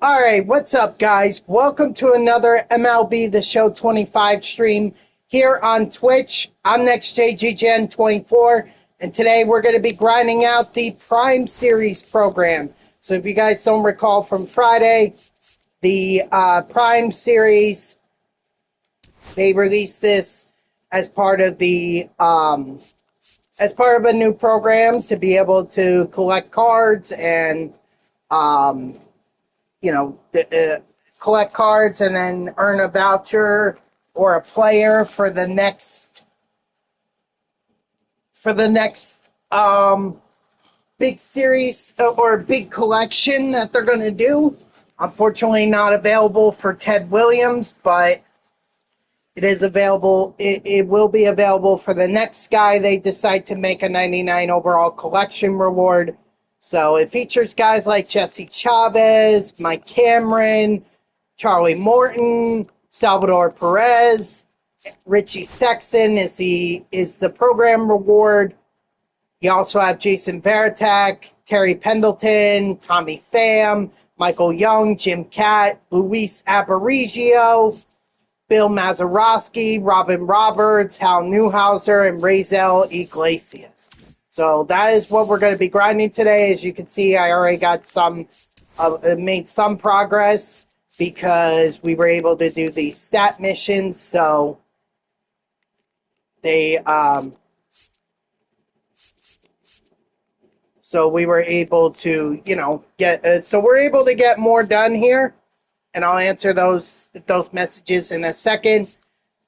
All right, what's up, guys? Welcome to another MLB The Show 25 stream here on Twitch. I'm NextJGGen24, and today we're going to be grinding out the Prime Series program. So if you guys don't recall from Friday, the Prime Series, they released this as part of the as part of a new program to be able to collect cards and collect cards and then earn a voucher or a player for the next big series or big collection that they're going to do. Unfortunately, not available for Ted Williams, but it is available. It will be available for the next guy they decide to make a 99 overall collection reward. So it features guys like Jesse Chavez, Mike Cameron, Charlie Morton, Salvador Perez, Richie Sexton is the program reward. You also have Jason Varitek, Terry Pendleton, Tommy Pham, Michael Young, Jim Catt, Luis Aparicio, Bill Mazeroski, Robin Roberts, Hal Newhouser, and Raisel Iglesias. So that is what we're going to be grinding today. As you can see, I already got made some progress because we were able to do the stat missions. So we were able to, we're able to get more done here, and I'll answer those messages in a second.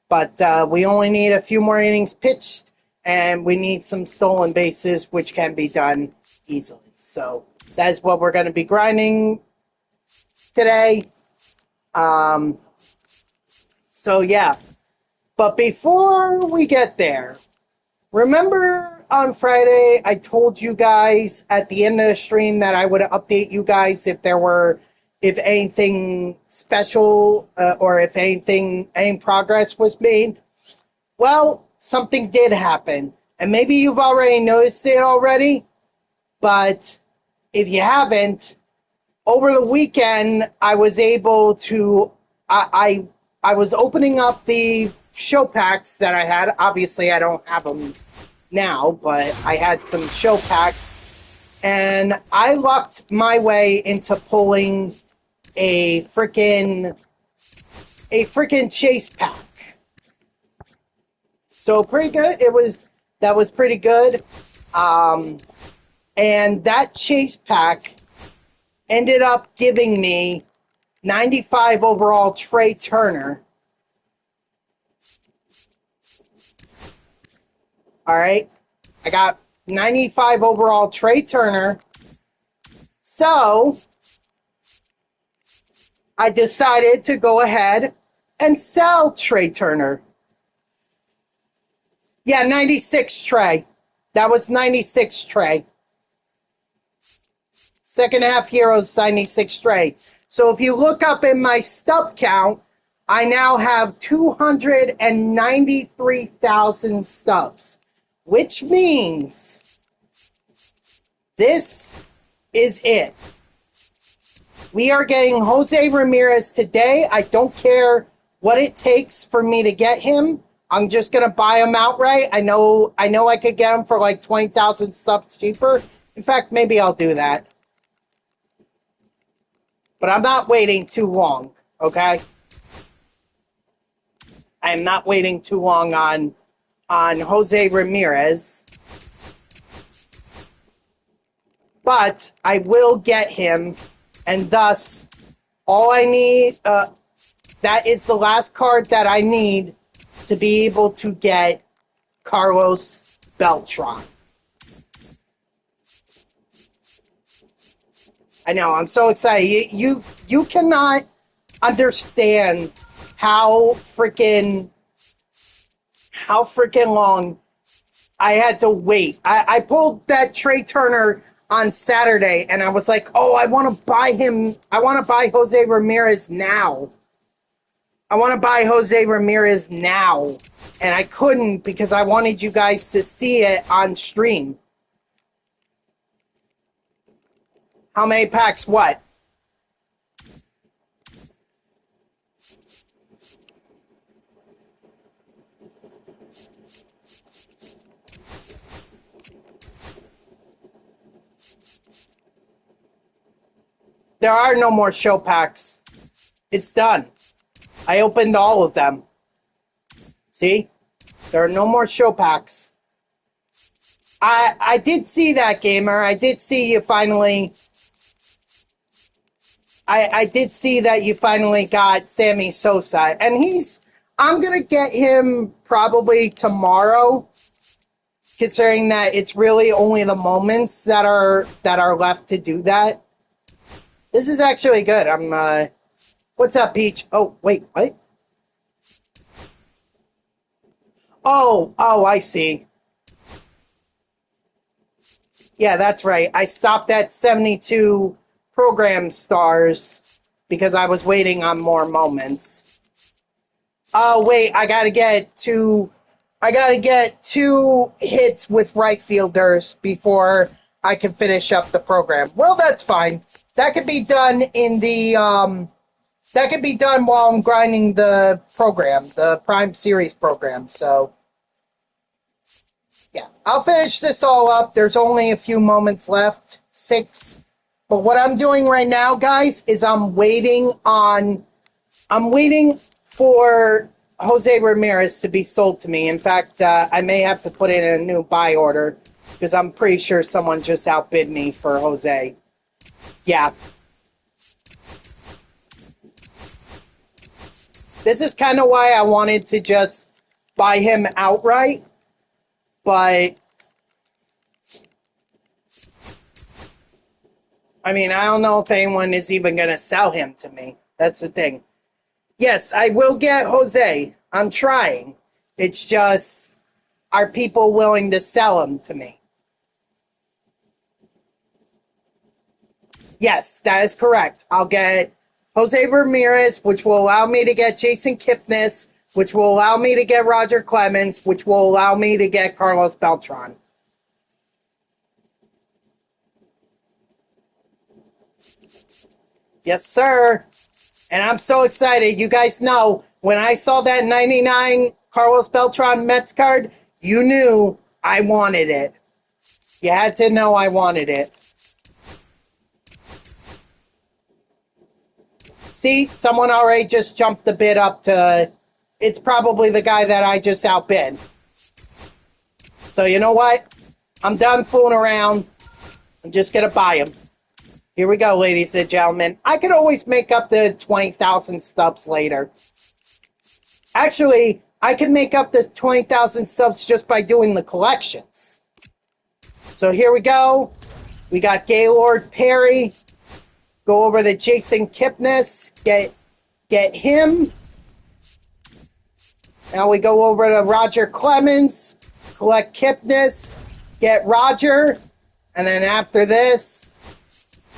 But we only need a few more innings pitched. And we need some stolen bases, which can be done easily. So that is what we're going to be grinding today. But before we get there, remember on Friday I told you guys at the end of the stream that I would update you guys if anything special or if any progress was made? Well, something did happen, and maybe you've already noticed it already, but if you haven't, over the weekend, I was able to, I was opening up the show packs that I had. Obviously, I don't have them now, but I had some show packs, and I lucked my way into pulling a freaking chase pack. So pretty good. That was pretty good. And that chase pack ended up giving me 95 overall Trey Turner. All right. I got 95 overall Trey Turner. So I decided to go ahead and sell Trey Turner. Yeah, 96 Trey. That was 96 Trey. Second half Heroes, 96 Trey. So if you look up in my stub count, I now have 293,000 stubs, which means this is it. We are getting Jose Ramirez today. I don't care what it takes for me to get him. I'm just going to buy them outright. I know I could get them for like 20,000 stubs cheaper. In fact, maybe I'll do that. But I'm not waiting too long, okay? I'm not waiting too long on Jose Ramirez. But I will get him, and thus, all I need, that is the last card that I need to be able to get Carlos Beltran. I know, I'm so excited. You cannot understand how freaking long I had to wait. I pulled that Trey Turner on Saturday, and I was like, oh, I want to buy him. I want to buy Jose Ramirez now. And I couldn't because I wanted you guys to see it on stream. How many packs? What? There are no more show packs. It's done. I opened all of them. See? There are no more show packs. I did see that, gamer. I did see you finally... I did see that you finally got Sammy Sosa. And I'm going to get him probably tomorrow, considering that it's really only the moments that are left to do that. This is actually good. What's up, Peach? Oh, wait, what? Oh, I see. Yeah, that's right. I stopped at 72 program stars because I was waiting on more moments. Oh, wait, I gotta get two hits with right fielders before I can finish up the program. Well, that's fine. That could be done that could be done while I'm grinding the program, the Prime Series program, so... Yeah, I'll finish this all up. There's only a few moments left, 6. But what I'm doing right now, guys, is I'm waiting for Jose Ramirez to be sold to me. In fact, I may have to put in a new buy order because I'm pretty sure someone just outbid me for Jose. Yeah. This is kind of why I wanted to just buy him outright. But, I mean, I don't know if anyone is even going to sell him to me. That's the thing. Yes, I will get Jose. I'm trying. It's just, are people willing to sell him to me? Yes, that is correct. I'll get Jose Ramirez, which will allow me to get Jason Kipnis, which will allow me to get Roger Clemens, which will allow me to get Carlos Beltran. Yes, sir. And I'm so excited. You guys know, when I saw that 99 Carlos Beltran Mets card, you knew I wanted it. You had to know I wanted it. See, someone already just jumped the bid up to... It's probably the guy that I just outbid. So you know what? I'm done fooling around. I'm just going to buy him. Here we go, ladies and gentlemen. I could always make up the 20,000 stubs later. Actually, I can make up the 20,000 stubs just by doing the collections. So here we go. We got Gaylord Perry. Go over to Jason Kipnis. Get him. Now we go over to Roger Clemens. Collect Kipnis. Get Roger. And then after this,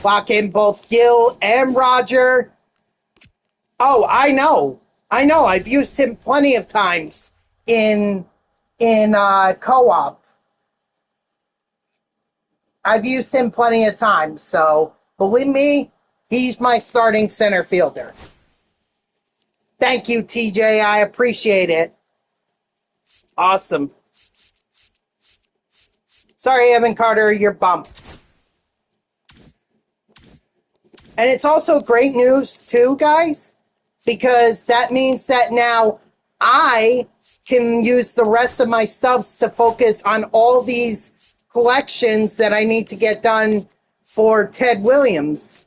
lock in both Gil and Roger. Oh, I know. I've used him plenty of times in co-op. I've used him plenty of times, so believe me, he's my starting center fielder. Thank you, TJ. I appreciate it. Awesome. Sorry, Evan Carter, you're bumped. And it's also great news, too, guys, because that means that now I can use the rest of my subs to focus on all these collections that I need to get done for Ted Williams.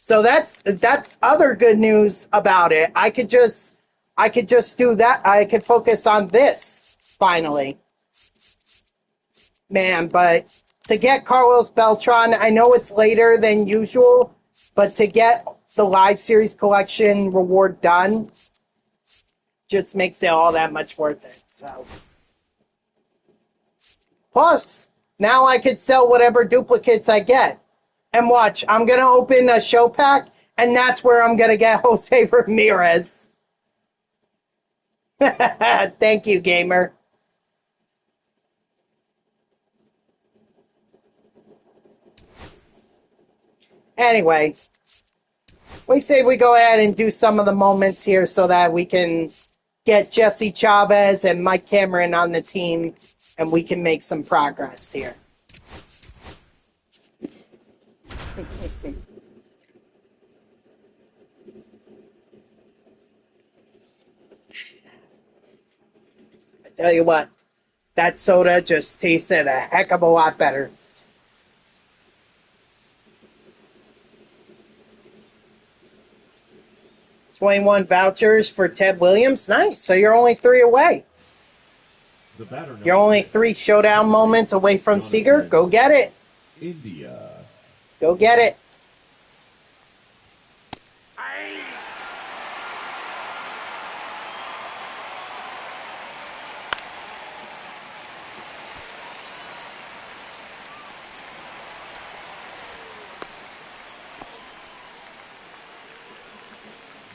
So that's other good news about it. I could just do that. I could focus on this finally. Man, but to get Carlos Beltran, I know it's later than usual, but to get the live series collection reward done just makes it all that much worth it. So, plus, now I could sell whatever duplicates I get. And watch, I'm going to open a show pack, and that's where I'm going to get Jose Ramirez. Thank you, gamer. Anyway, we say we go ahead and do some of the moments here so that we can get Jesse Chavez and Mike Cameron on the team, and we can make some progress here. I tell you what, that soda just tasted a heck of a lot better. $21 vouchers for Ted Williams. Nice. So you're only 3 away. You're only 3 showdown moments away from Seager. Go get it. India. Go get it.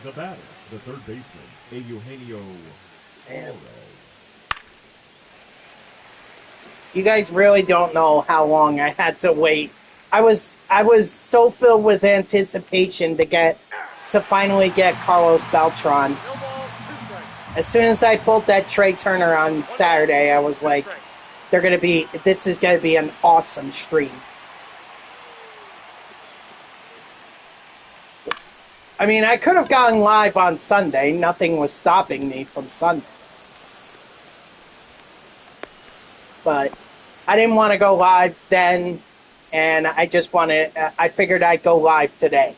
The batter, the third baseman, Eugenio Suarez. You guys really don't know how long I had to wait. I was so filled with anticipation to finally get Carlos Beltran. As soon as I pulled that Trey Turner on Saturday, I was like, this is gonna be an awesome stream. I mean, I could have gone live on Sunday. Nothing was stopping me from Sunday. But I didn't want to go live then, and I figured I'd go live today.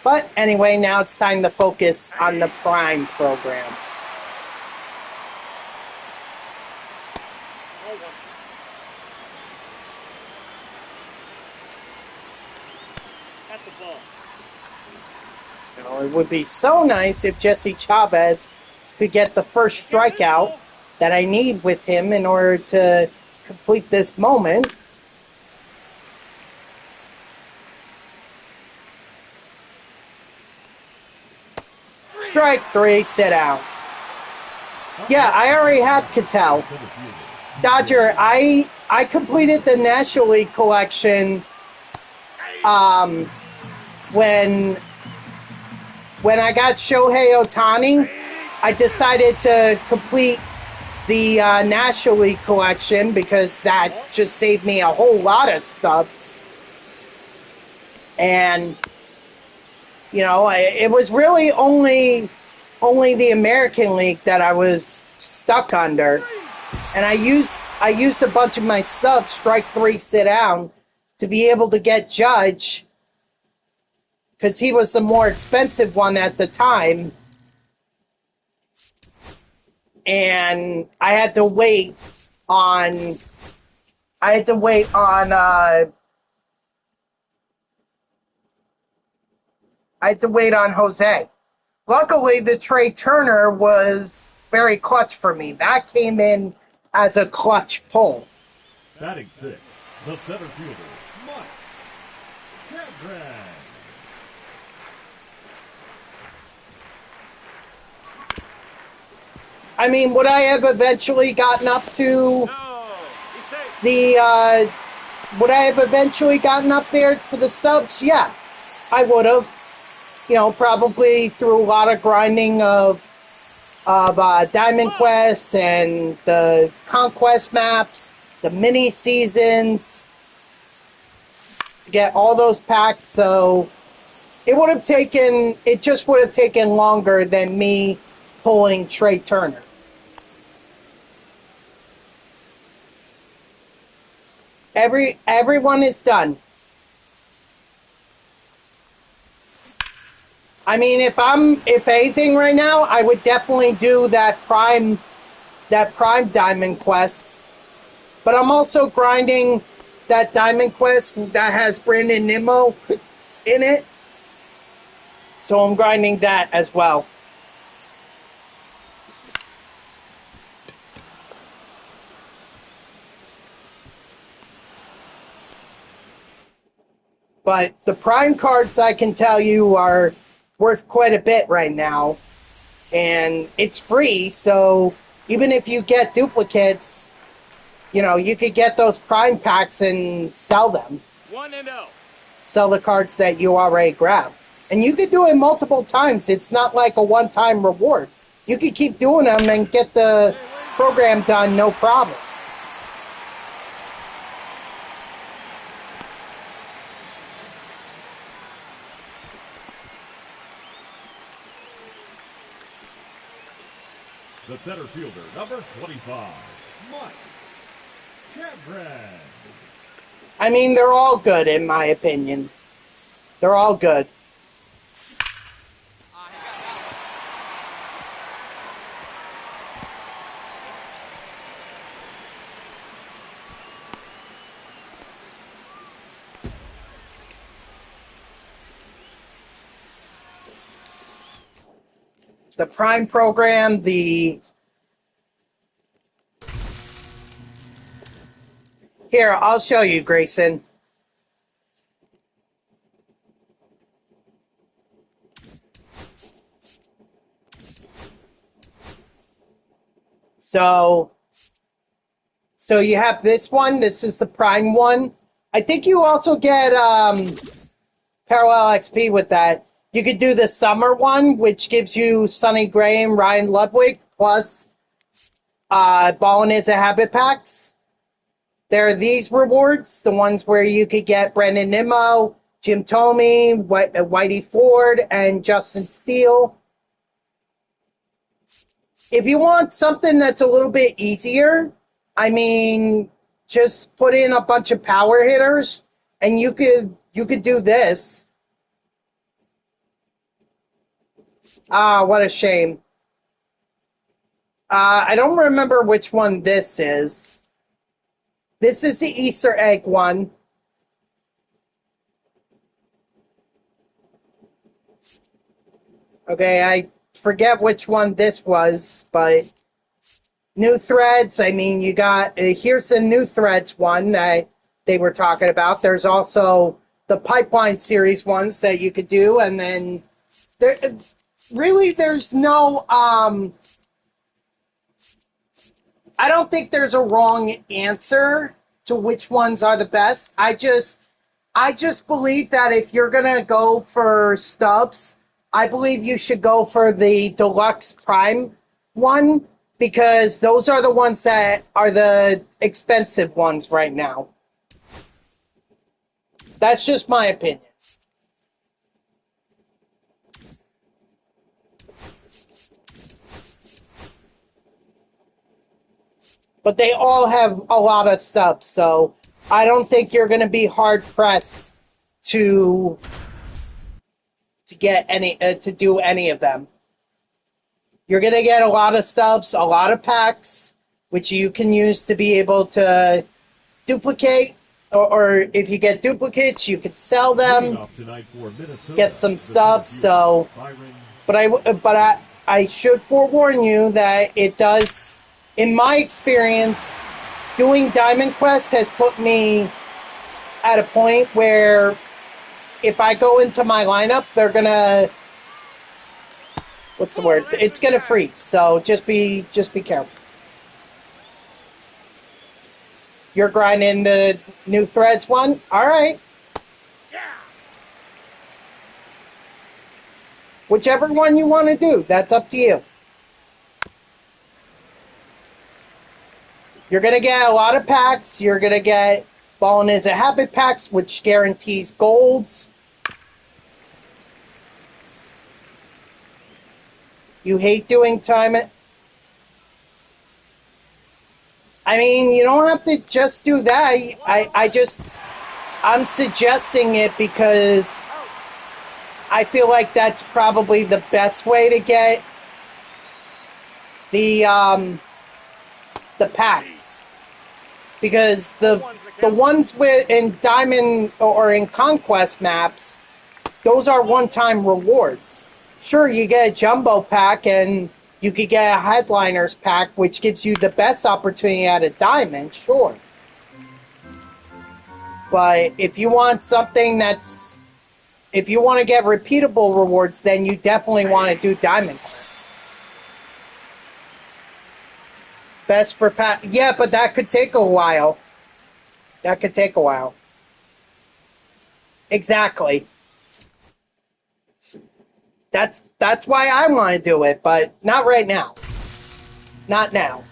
But anyway, now it's time to focus on the Prime program. It would be so nice if Jesse Chavez could get the first strikeout that I need with him in order to complete this moment. Strike 3, sit down. Yeah, I already had Cattell. Dodger, I completed the National League collection when I got Shohei Ohtani. I decided to complete the National League collection because that just saved me a whole lot of stubs. And, it was really only the American League that I was stuck under. And I used a bunch of my stubs, strike 3, sit down, to be able to get Judge, because he was the more expensive one at the time. And I had to wait on Jose. Luckily, the Trey Turner was very clutch for me. That came in as a clutch pull. Batting 6, the center fielder, Mike Cameron. I mean, would I have eventually gotten up to would I have eventually gotten up there to the stubs? Yeah, I would have. Probably through a lot of grinding of Diamond Quest and the Conquest maps, the mini seasons, to get all those packs. So it just would have taken longer than me pulling Trey Turner. Everyone is done. I mean, if anything right now, I would definitely do that Prime Diamond Quest. But I'm also grinding that Diamond Quest that has Brandon Nimmo in it. So I'm grinding that as well. But the Prime cards, I can tell you, are worth quite a bit right now. And it's free, so even if you get duplicates, you could get those prime packs and sell them. 1-0. Sell the cards that you already grabbed. And you could do it multiple times. It's not like a one-time reward. You could keep doing them and get the program done, no problem. The center fielder, number 25, Mike Chapman. I mean, they're all good, in my opinion. They're all good. It's the Prime program, the... Here, I'll show you, Grayson. So you have this one. This is the Prime one. I think you also get Parallel XP with that. You could do the Summer one, which gives you Sonny Gray and Ryan Ludwig, plus Ballin' is a Habit packs. There are these rewards, the ones where you could get Brendan Nimmo, Jim Thome, Whitey Ford, and Justin Steele. If you want something that's a little bit easier, I mean, just put in a bunch of power hitters, and you could do this. Ah, what a shame. I don't remember which one this is. This is the Easter egg one. Okay, I forget which one this was, but new threads. I mean, you got, here's the new threads one that they were talking about. There's also the Pipeline series ones that you could do, and then there's no, I don't think there's a wrong answer to which ones are the best. I just believe that if you're going to go for stubs, I believe you should go for the Deluxe Prime one, because those are the ones that are the expensive ones right now. That's just my opinion. But they all have a lot of stuff, so I don't think you're going to be hard pressed to get any to do any of them. You're going to get a lot of stubs, a lot of packs, which you can use to be able to duplicate, or if you get duplicates, you could sell them, get some stubs. So, but I should forewarn you that it does. In my experience, doing Diamond Quest has put me at a point where if I go into my lineup, they're going to, what's the word? It's going to freeze. So just be careful. You're grinding the new threads one? All right. Whichever one you want to do, that's up to you. You're going to get a lot of packs. You're going to get Ballin' is a Habit packs, which guarantees golds. You hate doing time. I mean, you don't have to just do that. I'm suggesting it because I feel like that's probably the best way to get the packs, because the ones in Diamond or in Conquest maps, those are one-time rewards. Sure, you get a jumbo pack and you could get a headliners pack, which gives you the best opportunity at a Diamond, sure. But if you want something if you want to get repeatable rewards, then you definitely want to do Diamond Quest. Best for Pat. Yeah, but that could take a while. That could take a while. Exactly. That's why I want to do it, but not right now. Not now.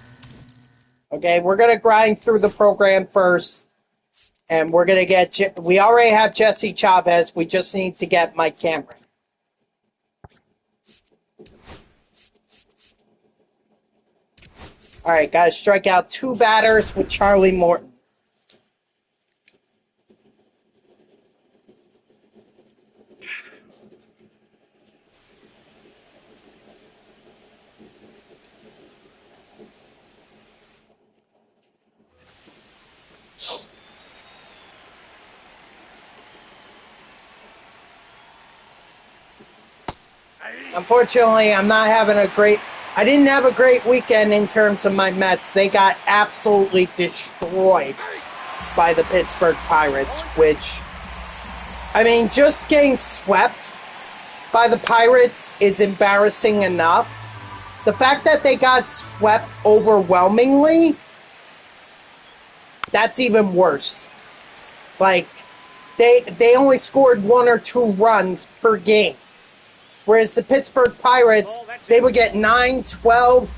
Okay, we're gonna grind through the program first, and we're gonna get. We already have Jesse Chavez. We just need to get Mike Cameron. All right, gotta strike out 2 batters with Charlie Morton. Unfortunately, I'm not having a great... I didn't have a great weekend in terms of my Mets. They got absolutely destroyed by the Pittsburgh Pirates, which... I mean, just getting swept by the Pirates is embarrassing enough. The fact that they got swept overwhelmingly, that's even worse. Like, they only scored 1 or 2 runs per game. Whereas the Pittsburgh Pirates, they would get 9, 12.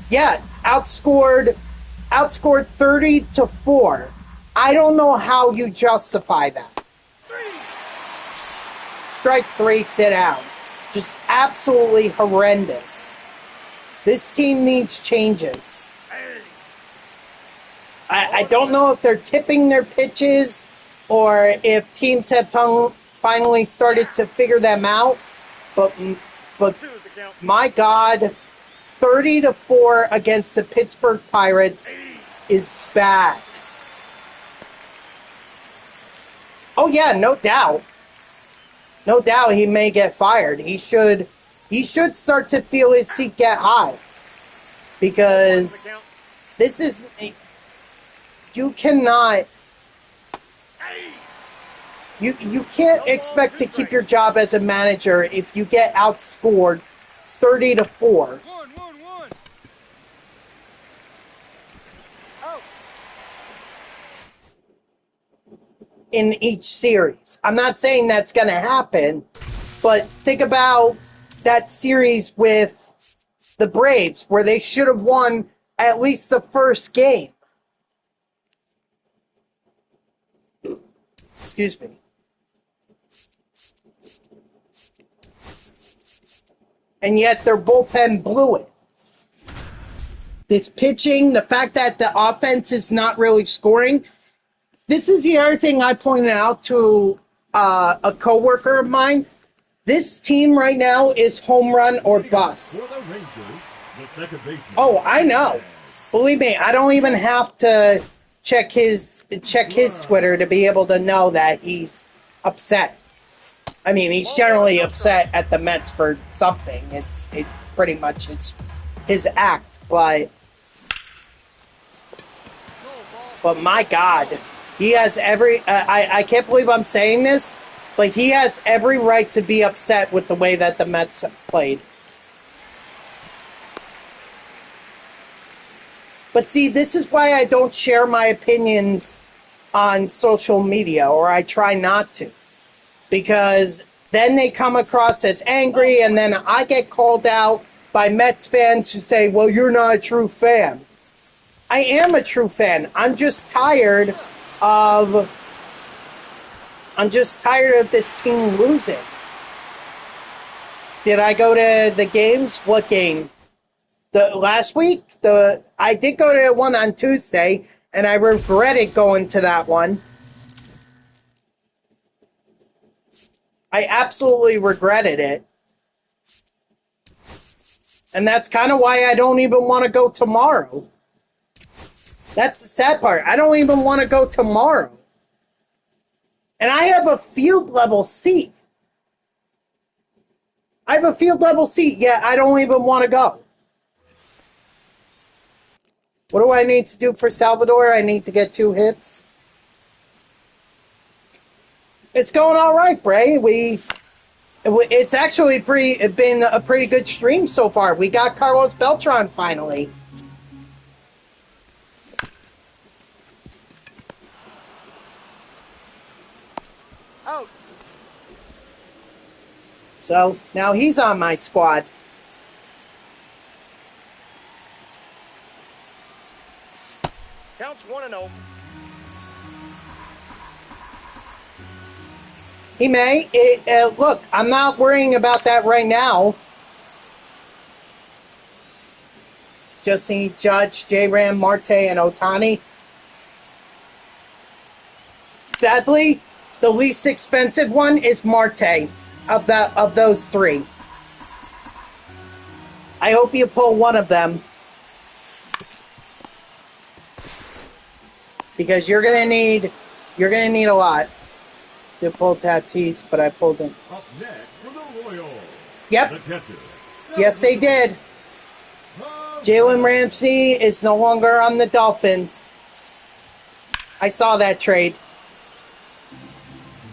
Yeah, outscored 30-4. I don't know how you justify that. Strike 3, sit down. Just absolutely horrendous. This team needs changes. I don't know if they're tipping their pitches or if teams have finally started to figure them out. But my God, 30-4 against the Pittsburgh Pirates is bad. Oh yeah, no doubt. No doubt he may get fired. He should start to feel his seat get high. Because this is... You cannot... You can't expect to keep your job as a manager if you get outscored 30-4. In each series. I'm not saying that's going to happen, but think about that series with the Braves where they should have won at least the first game. Excuse me. And yet their bullpen blew it. This pitching, the fact that the offense is not really scoring. This is the other thing I pointed out to a coworker of mine. This team right now is home run or bust. Oh, I know. Believe me, I don't even have to check his Twitter to be able to know that he's upset. I mean, he's generally upset at the Mets for something. It's pretty much his act, but my God, he has every. I can't believe I'm saying this, but he has every right to be upset with the way that the Mets played. But see, this is why I don't share my opinions on social media, or I try not to. Because then they come across as angry, and then I get called out by Mets fans who say, well, you're not a true fan. I am a true fan. I'm just tired of this team losing. Did I go to the games? What game? The last week? I did go to one on Tuesday, and I regretted going to that one. I absolutely regretted it. And that's kind of why I don't even want to go tomorrow. That's the sad part. I don't even want to go tomorrow. And I have a field level seat. I have a field level seat, yet I don't even want to go. What do I need to do for Salvador? I need to get 2 hits. It's going all right, Bray. It's actually been a pretty good stream so far. We got Carlos Beltran finally. Out. So now he's on my squad. Counts 1-0. He may. Look, I'm not worrying about that right now. Just need Judge, J-Ram, Marte, and Otani. Sadly, the least expensive one is Marte of those three. I hope you pull one of them. Because you're gonna need a lot to pull Tatis, but I pulled him. Up next for the Royals. Yep. The catcher. Yes, they did. Jalen Ramsey is no longer on the Dolphins. I saw that trade.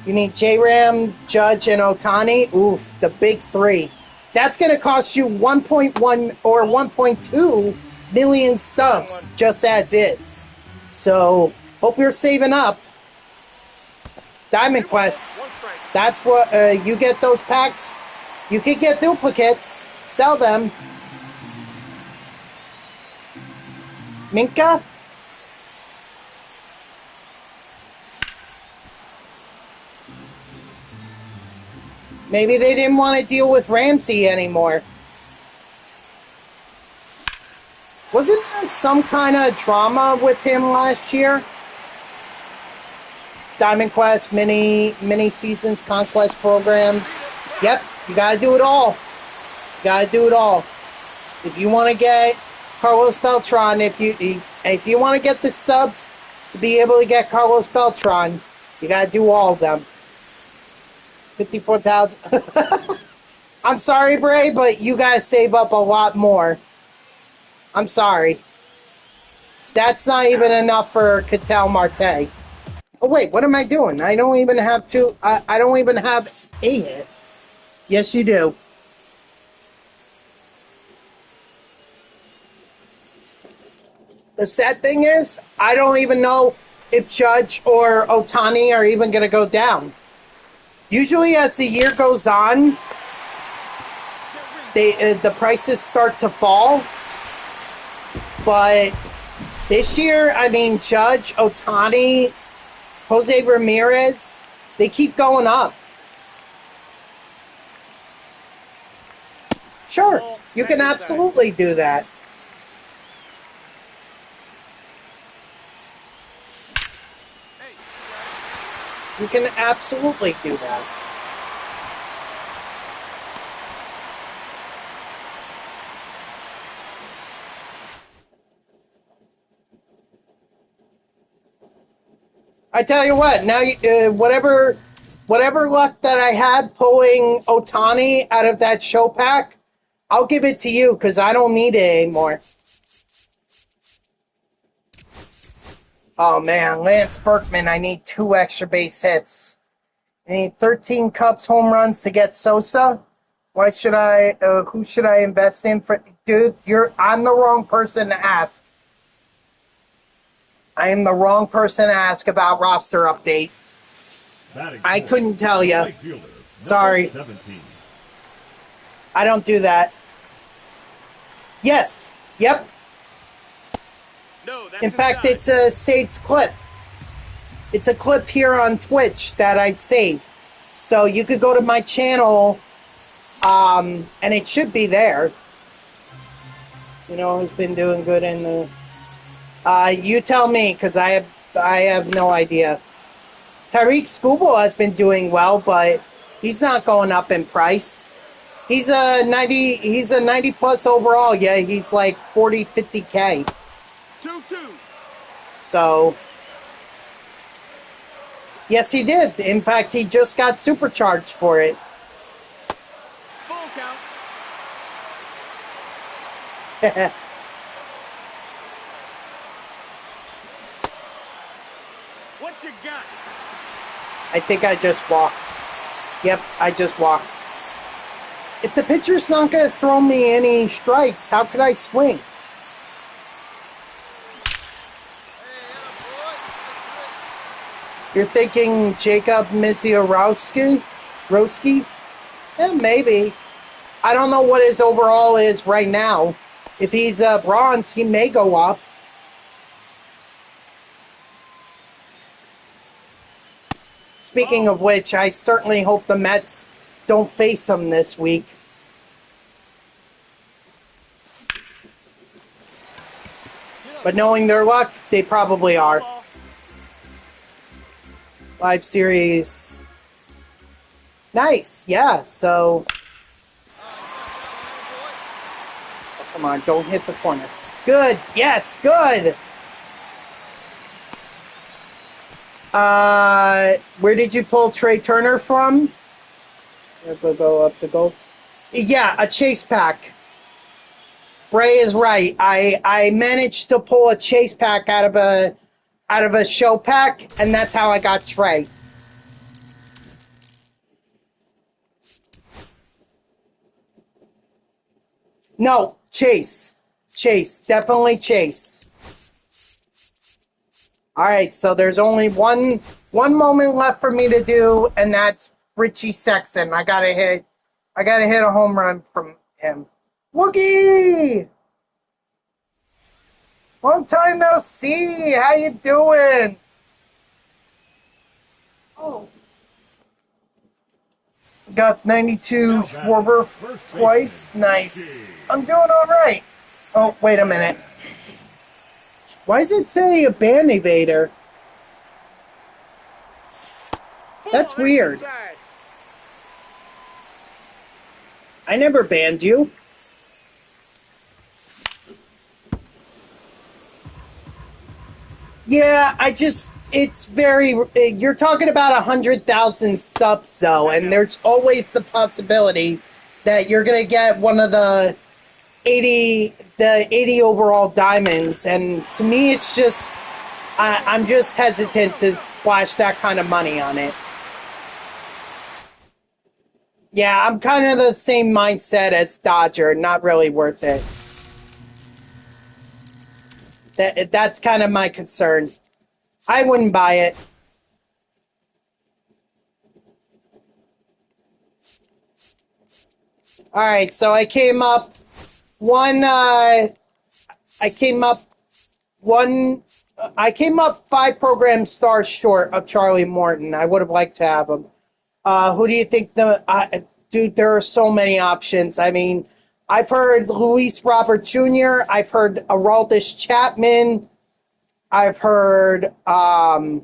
You need J-Ram, Judge, and Otani. Oof, the big three. That's going to cost you 1.1 or 1.2 million stubs, just as is. So, hope you're saving up. Diamond Quest. That's what, you get those packs. You could get duplicates. Sell them. Minka? Maybe they didn't want to deal with Ramsey anymore. Wasn't there some kind of drama with him last year? Diamond Quest, mini seasons, conquest programs. Yep, you gotta do it all. You gotta do it all. If you want to get Carlos Beltran, if you want to get the stubs to be able to get Carlos Beltran, you gotta do all of them. 54,000. I'm sorry, Bray, but you gotta save up a lot more. I'm sorry. That's not even enough for Ketel Marte. Oh wait, what am I doing? I don't even have two. I don't even have a hit. Yes, you do. The sad thing is, I don't even know if Judge or Otani are even going to go down. Usually, as the year goes on, the prices start to fall. But this year, I mean, Judge, Otani, Jose Ramirez, they keep going up. Sure, you can absolutely do that. You can absolutely do that. I tell you what, now whatever luck that I had pulling Otani out of that show pack, I'll give it to you because I don't need it anymore. Oh man, Lance Berkman, I need 2 extra base hits. I need 13 Cubs home runs to get Sosa. Why should I, who should I invest in? Dude, I'm the wrong person to ask. I am the wrong person to ask about roster update. I couldn't tell you. Sorry. 17. I don't do that. Yes. Yep. No, that's in fact, it's a saved clip. It's a clip here on Twitch that I'd saved. So you could go to my channel, and it should be there. You know who's been doing good in the... you tell me, because I have no idea. Tyreek Skubal has been doing well, but he's not going up in price. He's a 90 plus overall. Yeah, he's like 40, 50K. 2-2. So, yes, he did. In fact, he just got supercharged for it. Full count. What you got? I think I just walked. Yep, I just walked. If the pitcher's not going to throw me any strikes, how could I swing? You're thinking Jacob Misiorowski? Roski? Yeah, maybe. I don't know what his overall is right now. If he's bronze, he may go up. Speaking of which, I certainly hope the Mets don't face him this week. But knowing their luck, they probably are. Live series. Nice, yeah, so... Oh, come on, don't hit the corner. Good, yes, good! Where did you pull Trey Turner from? We'll go up the goal. Yeah, a chase pack. Ray is right. I managed to pull a chase pack out of a show pack, and that's how I got Trey. No, Chase. Chase. Definitely Chase. Alright, so there's only one moment left for me to do, and that's Richie Sexton. I gotta hit a home run from him. Woogie! Long time no see. How you doing? Oh. Got 92 Schwarber twice. Nice. I'm doing all right. Oh, wait a minute. Why does it say a band evader? That's weird. I never banned you. Yeah, it's very, you're talking about 100,000 subs though, and there's always the possibility that you're going to get one of the 80 overall diamonds, and to me it's just, I'm just hesitant to splash that kind of money on it. Yeah, I'm kind of the same mindset as Dodger, not really worth it. That's kind of my concern. I wouldn't buy it. All right, so I came up 5 program stars short of Charlie Morton. I would have liked to have him. Who do you think dude, there are so many options. I mean, I've heard Luis Robert Jr., I've heard Aroldis Chapman, I've heard, trying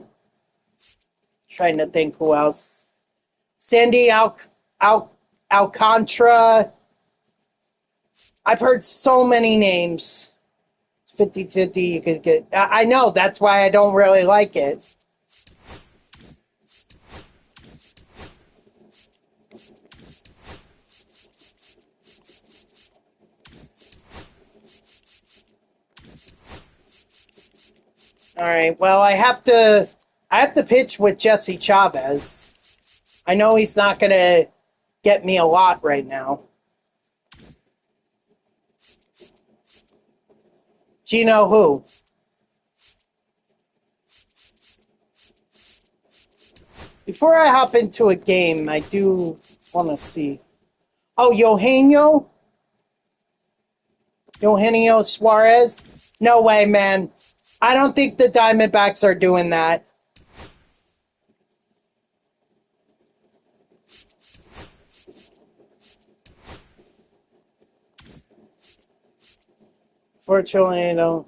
to think who else. Sandy Alcantara. I've heard so many names. 50-50, you could get... I know, that's why I don't really like it. All right. Well, I have to pitch with Jesse Chavez. I know he's not going to get me a lot right now. Gino who? Before I hop into a game, I do want to see. Oh, Eugenio Suarez? No way, man. I don't think the Diamondbacks are doing that. Fortunately, I don't.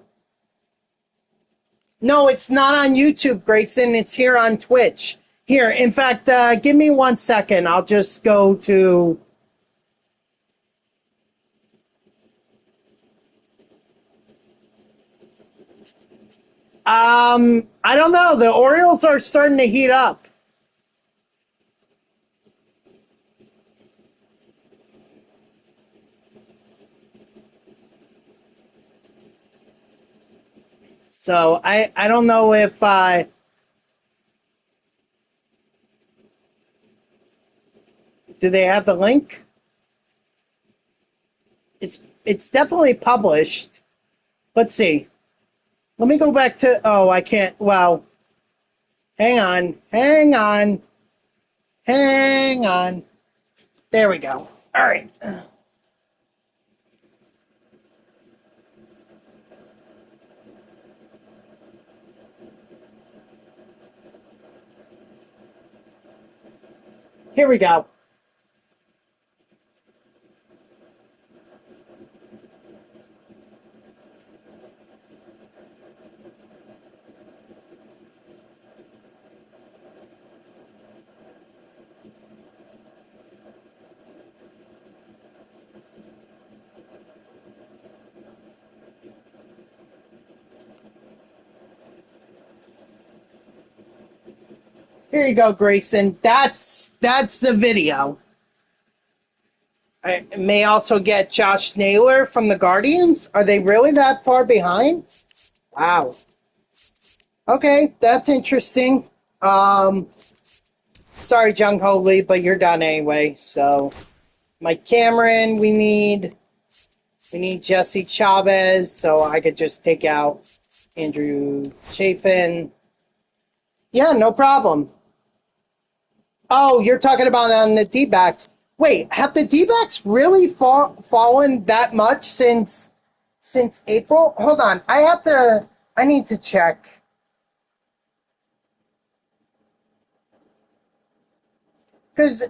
No, it's not on YouTube, Grayson. It's here on Twitch. Here, in fact, give me 1 second. I'll just go to... I don't know. The Orioles are starting to heat up. So I don't know if do they have the link? It's definitely published. Let's see. Let me go back to I can't. Well, Hang on. Hang on. Hang on. There we go. All right. Here we go. Here you go, Grayson. That's the video. I may also get Josh Naylor from the Guardians. Are they really that far behind? Wow. Okay, that's interesting. Sorry, Jung Ho Lee, but you're done anyway. So, Mike Cameron, we need Jesse Chavez, so I could just take out Andrew Chafin. Yeah, no problem. Oh, you're talking about on the D-backs. Wait, have the D-backs really fallen that much since April? Hold on, I need to check. Because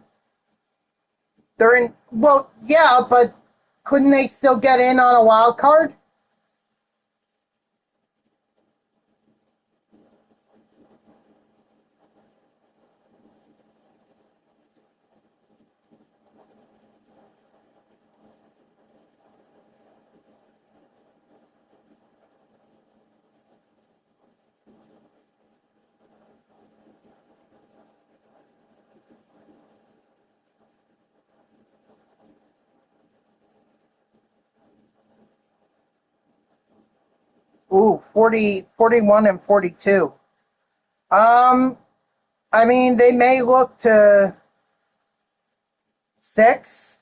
they're in, well, yeah, but couldn't they still get in on a wild card? Ooh, 41 and 42. I mean, they may look to 6.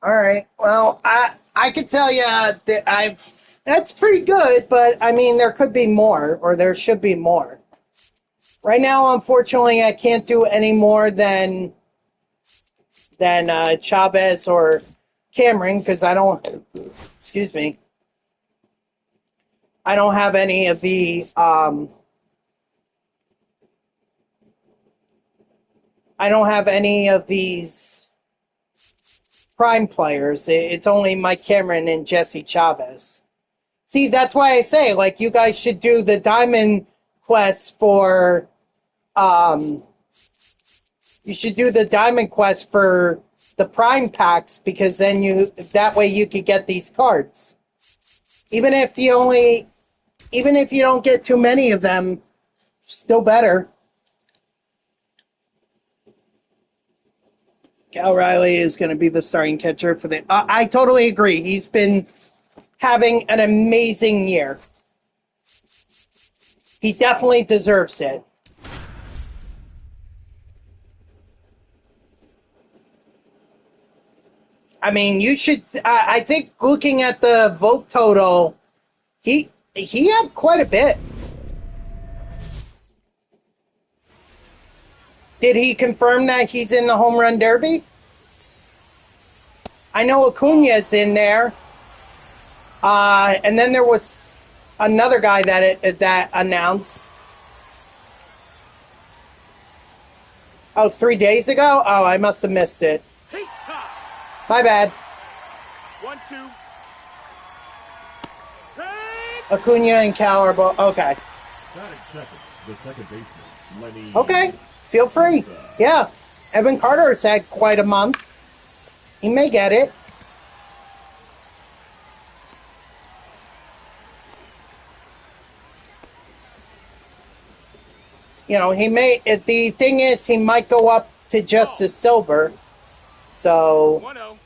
All right. Well, I could tell you that that's pretty good, but I mean, there could be more, or there should be more. Right now, unfortunately, I can't do any more than Chavez or Cameron because I don't. Excuse me. I don't have any of the. I don't have any of these prime players. It's only Mike Cameron and Jesse Chavez. See, that's why I say, like, you guys should do the Diamond Quest for. You should do the Diamond Quest for the prime packs because then that way you could get these cards. Even if you don't get too many of them, still better. Cal Riley is going to be the starting catcher for the. I totally agree. He's been having an amazing year. He definitely deserves it. I mean, you should. I think looking at the vote total, he had quite a bit. Did he confirm that he's in the home run derby? I know Acuna's in there. And then there was another guy that announced. Oh, 3 days ago? Oh, I must have missed it. My bad. 1-2. Acuna and Cal are both. Okay. Batting second, the second baseman, Lenny. Okay. Feel free. Yeah. Evan Carter has had quite a month. He may get it. You know, he may. The thing is, he might go up to Justice Silver. So. 1-0.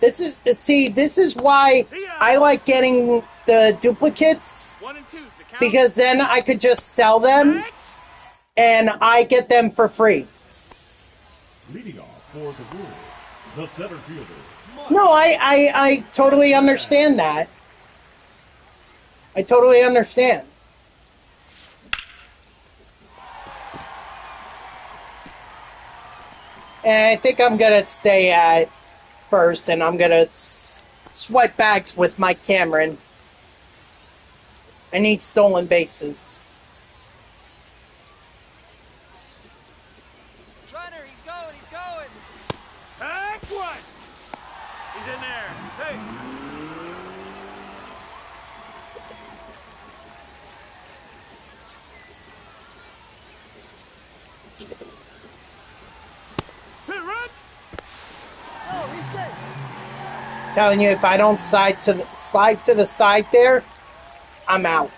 This is why I like getting the duplicates, because then I could just sell them and I get them for free. Leading off for the Brewers, the center fielder. No, I totally understand that. I totally understand. And I think I'm going to stay at first, and I'm going to swipe backs with Mike Cameron. I need stolen bases. Runner, he's going, he's going. Heck what? He's in there. Hey. Hey, run. Telling you, if I don't slide to the side there, I'm out.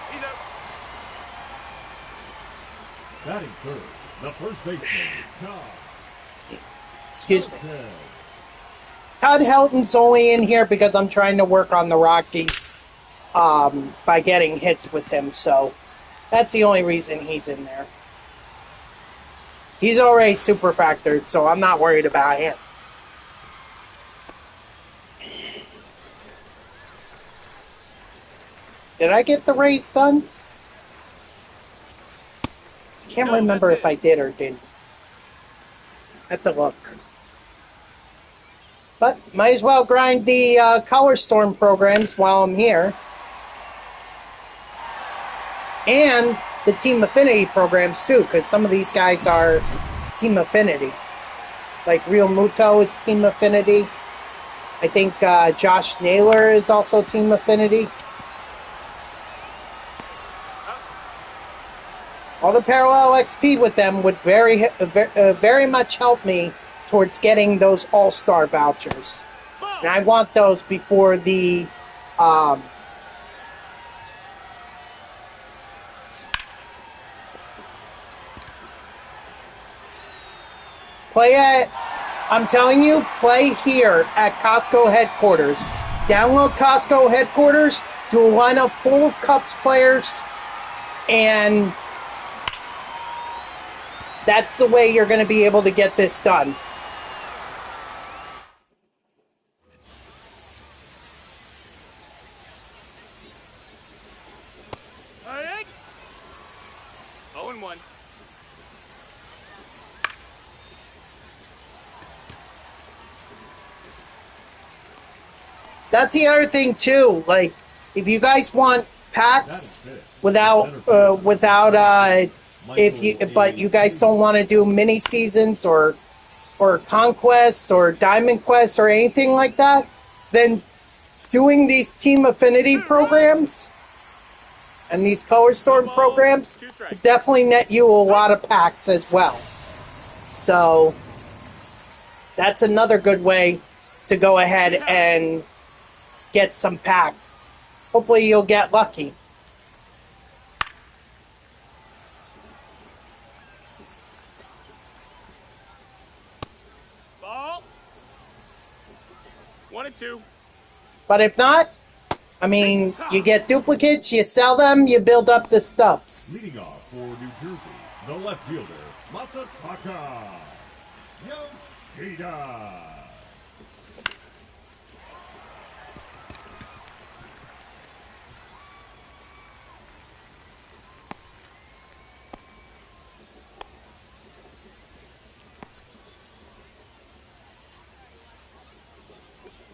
He's up. Batting third, the first baseman, Todd. Excuse me. Todd Helton's only in here because I'm trying to work on the Rockies by getting hits with him, so that's the only reason he's in there. He's already super factored, so I'm not worried about him. Did I get the Rays done? Can't No, remember that's if it. I did or didn't. Have to look. But might as well grind the Color Storm programs while I'm here. And the Team Affinity programs too, because some of these guys are Team Affinity. Like Real Muto is Team Affinity. I think Josh Naylor is also Team Affinity. All the parallel XP with them would very much help me towards getting those All-Star vouchers. And I want those before the I'm telling you, play here at Costco headquarters. Download Costco headquarters, do a lineup full of Cubs players, and that's the way you're going to be able to get this done. All right. 0-1. That's the other thing too. Like, if you guys want packs but you guys don't want to do mini seasons or conquests or diamond quests or anything like that, then doing these Team Affinity programs and these Color Storm programs definitely net you a lot of packs as well. So that's another good way to go ahead and get some packs. Hopefully you'll get lucky. Ball. 1-2. But if not, I mean, you get duplicates, you sell them, you build up the stubs. Leading off for New Jersey, the left fielder, Masataka Yoshida.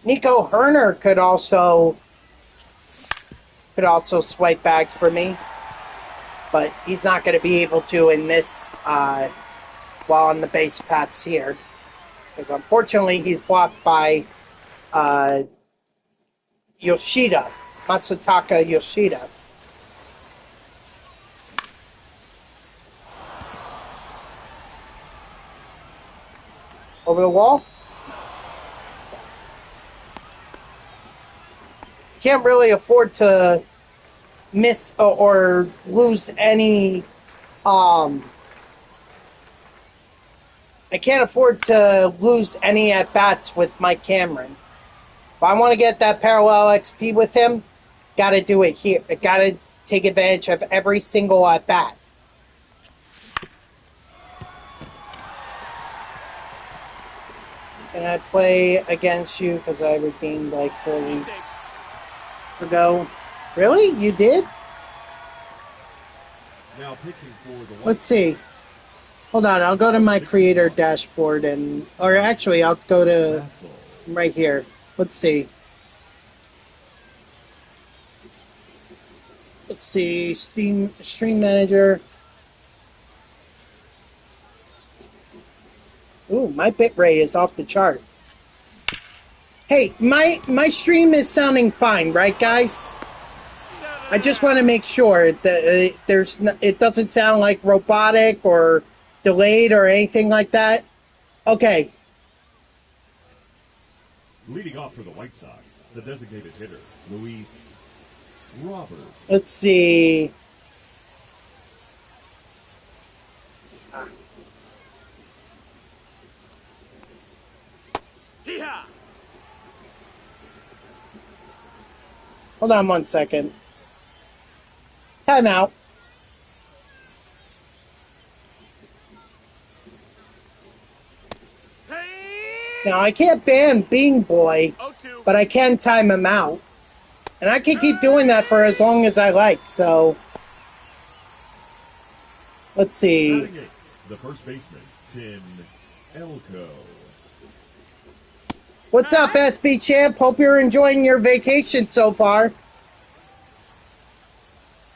Nico Herner could also swipe bags for me, but he's not going to be able to in this while on the base paths here, because unfortunately he's blocked by Yoshida, Masataka Yoshida. Over the wall. Can't really afford to miss or lose any. I can't afford to lose any at bats with Mike Cameron. If I want to get that parallel XP with him, got to do it here. Got to take advantage of every single at bat. Can I play against you because I redeemed like 4 weeks ago? Really? You did? Now pitching for the White Let's see. Hold on, I'll go to my creator dashboard and, or actually, I'll go to Sox, right here. Let's see. Let's see. Stream manager. Ooh, my bitrate is off the chart. Hey, my stream is sounding fine, right, guys? I just want to make sure that it doesn't sound like robotic or delayed or anything like that. Okay. Leading off for the White Sox, the designated hitter, Luis Robert. Let's see. Hee-haw! Hold on 1 second. Timeout. Now, I can't ban Bean Boy, 0-2. but I can time him out. And I can keep doing that for as long as I like, so... Let's see. Batting eighth, the first baseman, Tim Elko. What's up, SB Champ? Hope you're enjoying your vacation so far.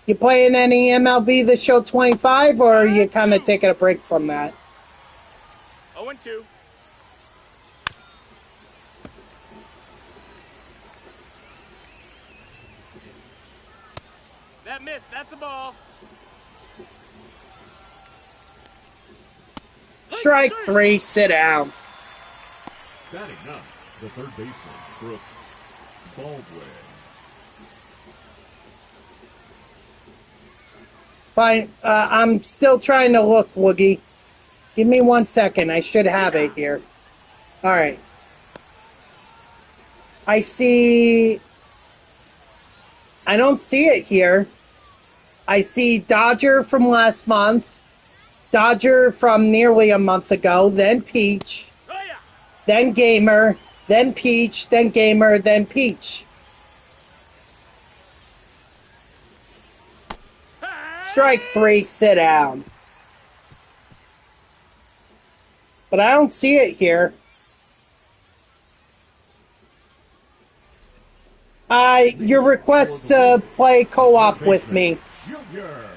You playing any MLB The Show 25, or are you kind of taking a break from that? 0-2. That missed. That's a ball. Strike 3, sit down. Batting ninth, the third baseman, Brooks Baldwin. Fine. I'm still trying to look, Woogie. Give me 1 second. I should have it here. All right. I see... I don't see it here. I see Dodger from last month, Dodger from nearly a month ago, then Peach, Oh, yeah. then Gamer, then Peach, then Gamer, then Peach. Strike 3, sit down. But I don't see it here. Your request to play co-op with me. Junior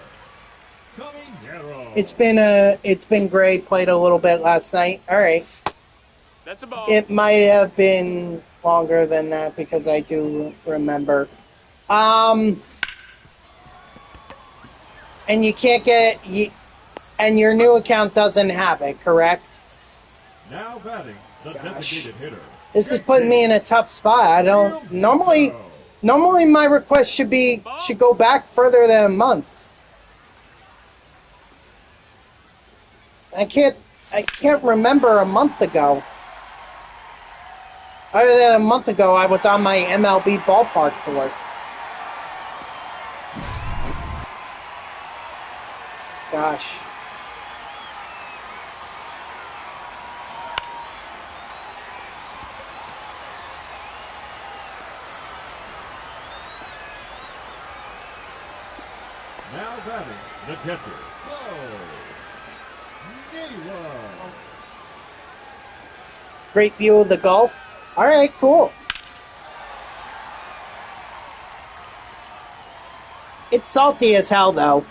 Caminero. It's been great. Played a little bit last night. All right. That's a ball. It might have been longer than that because I do remember. And you can't get and your new account doesn't have it, correct? Now batting, the designated hitter. This is putting me in a tough spot. I don't normally my request should go back further than a month. I can't remember a month ago. Other than a month ago, I was on my MLB ballpark tour. Gosh. Now batting, the catcher, Neywa. Great view of the Gulf. All right, cool. It's salty as hell, though.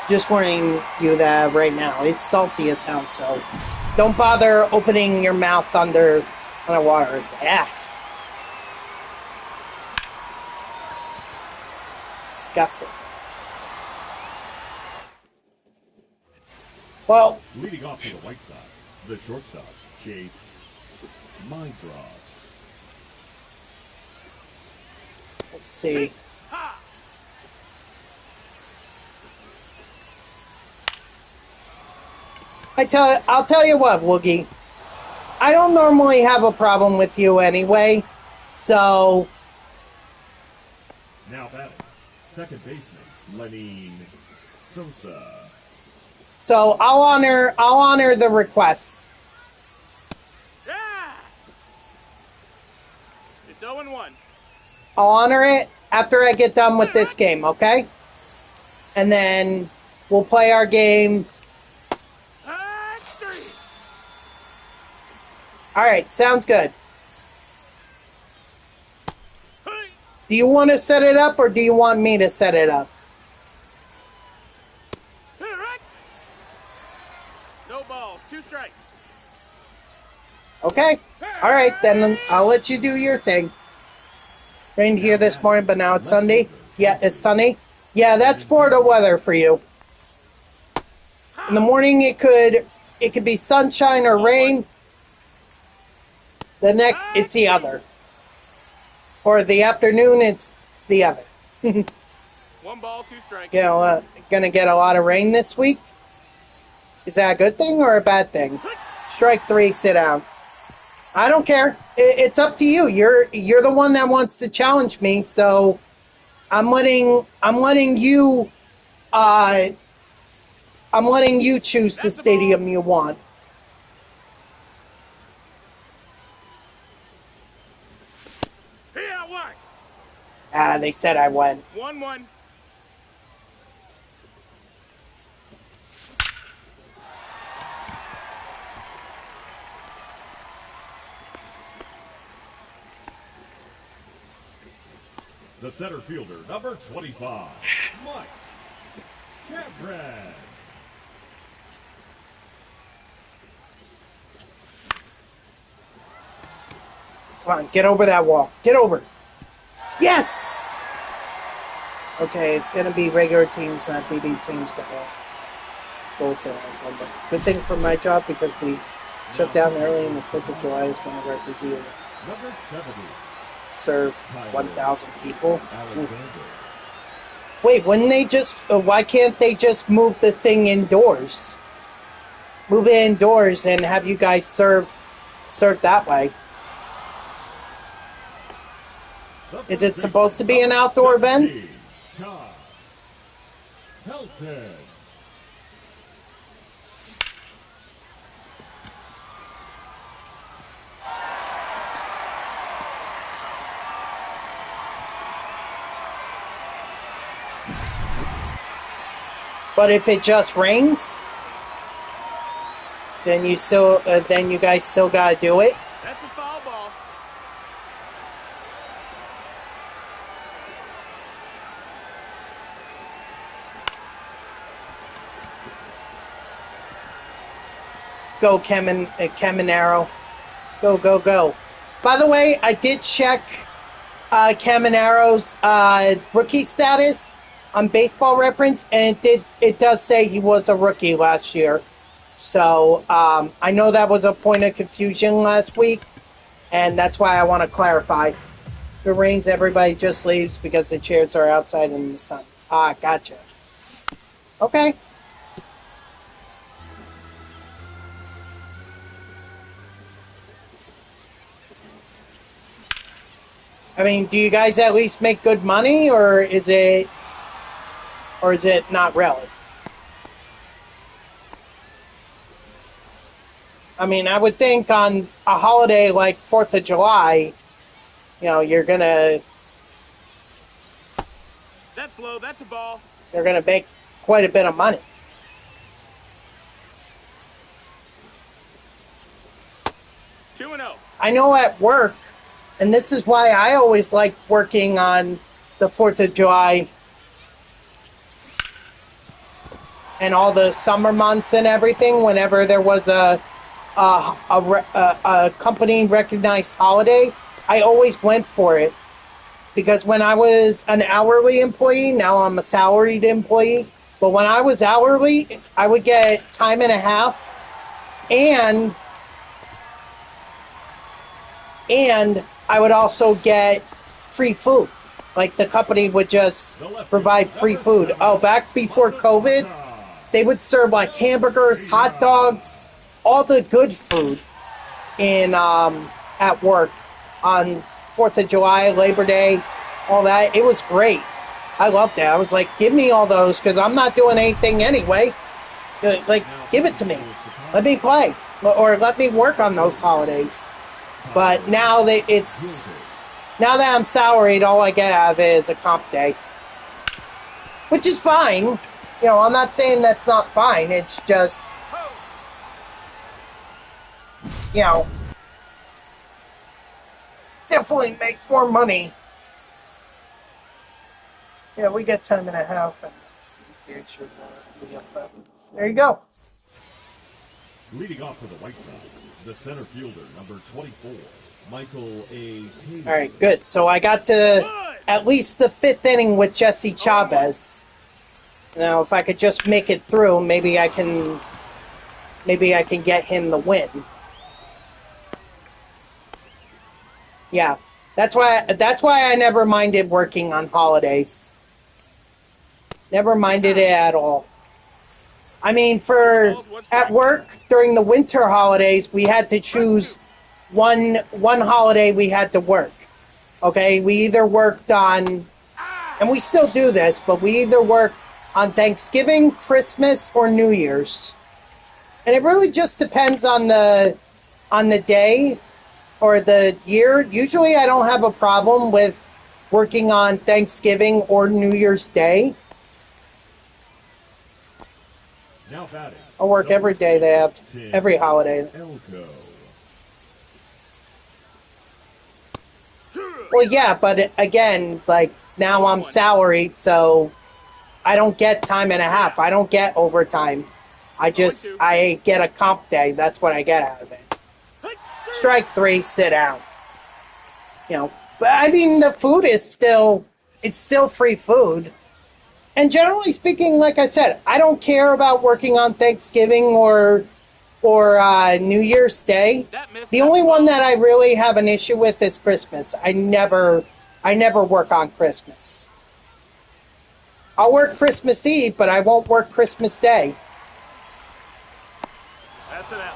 Just warning you that right now. It's salty as hell, so don't bother opening your mouth under water. Yeah. Disgusting. Well, Leading off for the White Sox, the shortstop, Chase Mindross. let's see. Ha! I'll tell you what, Woogie. I don't normally have a problem with you anyway, So, Now batting, second baseman Lenny Sosa. so I'll honor the request. Yeah! It's 0-1. I'll honor it after I get done with this game, okay? And then we'll play our game. And 3. All right, sounds good. Hey! Do you want to set it up or do you want me to set it up? Right. No balls, 2 strikes. Okay. All right, then I'll let you do your thing. Rained here this morning, but now it's Sunday. Yeah, it's sunny. Yeah, that's Florida weather for you. In the morning, it could be sunshine or rain. The next, it's the other. Or the afternoon, it's the other. 1 ball, 2 strikes. You know, gonna get a lot of rain this week. Is that a good thing or a bad thing? Strike 3, sit down. I don't care. It's up to you. You're the one that wants to challenge me, so I'm letting you choose the stadium you want. Here, what? They said I went. 1-1. The center fielder, number 25, Mike Chapman. Come on, get over that wall. Get over. Yes! Okay, it's going to be regular teams, not DD teams, but go to good thing for my job because we shut down early and the 4th of July is when the records here Number 70, serve 1,000 people. Alexander. Wait, wouldn't they just, why can't they just move the thing indoors? Move it indoors and have you guys serve that way. Is it supposed to be an outdoor event? Todd Helton. But if it just rains, then you guys still gotta do it. That's a foul ball. Go, Caminero. Go, go, go. By the way, I did check Caminero's rookie status on Baseball Reference, and it does say he was a rookie last year. So I know that was a point of confusion last week, and that's why I want to clarify. If it rains, everybody just leaves because the chairs are outside in the sun. Ah, gotcha. Okay. I mean, do you guys at least make good money, or is it not really? I mean, I would think on a holiday like 4th of July, you're gonna That's low. That's a ball. make quite a bit of money. Two and 0. I know at work, and this is why I always like working on the 4th of July and all the summer months and everything, whenever there was a company recognized holiday, I always went for it. Because when I was an hourly employee, now I'm a salaried employee, but when I was hourly, I would get time and a half, and I would also get free food. Like, the company would just provide free food. Oh, back before COVID, they would serve like hamburgers, hot dogs, all the good food at work on 4th of July, Labor Day, all that. It was great. I loved it. I was like, give me all those because I'm not doing anything anyway. Like, give it to me. Let me play. Or let me work on those holidays. But now that I'm salaried, all I get out of it is a comp day. Which is fine. You know, I'm not saying that's not fine. It's just, you know, definitely make more money. Yeah, we get 10.5. And there you go. Leading off for the White Sox, the center fielder, number 24, Michael A. Taylor. All right, good. So I got to at least the 5th inning with Jesse Chavez. Now, if I could just make it through, maybe I can get him the win. Yeah, that's why I never minded working on holidays. Never minded it at all. I mean, at work during the winter holidays, we had to choose one holiday we had to work. Okay, we either worked on, and we still do this, but we either work on Thanksgiving, Christmas, or New Year's. And it really just depends on the day or the year. Usually I don't have a problem with working on Thanksgiving or New Year's Day. Now batting. I work every day they have, every holiday. Elko. Well, yeah, but again, like, now I'm salaried, so I don't get time and a half. I don't get overtime. I get a comp day. That's what I get out of it. Strike 3, sit down. You know, but I mean, the food is still free food. And generally speaking, like I said, I don't care about working on Thanksgiving or New Year's Day. The only one that I really have an issue with is Christmas. I never work on Christmas. I'll work Christmas Eve, but I won't work Christmas Day. That's it out.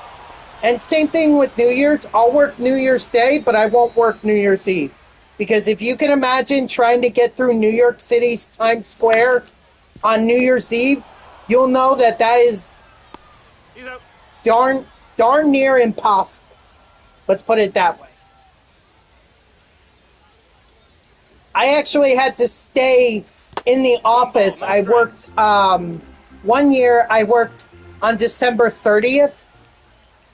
And same thing with New Year's. I'll work New Year's Day, but I won't work New Year's Eve. Because if you can imagine trying to get through New York City's Times Square on New Year's Eve, you'll know that is darn near impossible. Let's put it that way. I actually had to stay in the office. I worked, 1 year I worked on December 30th.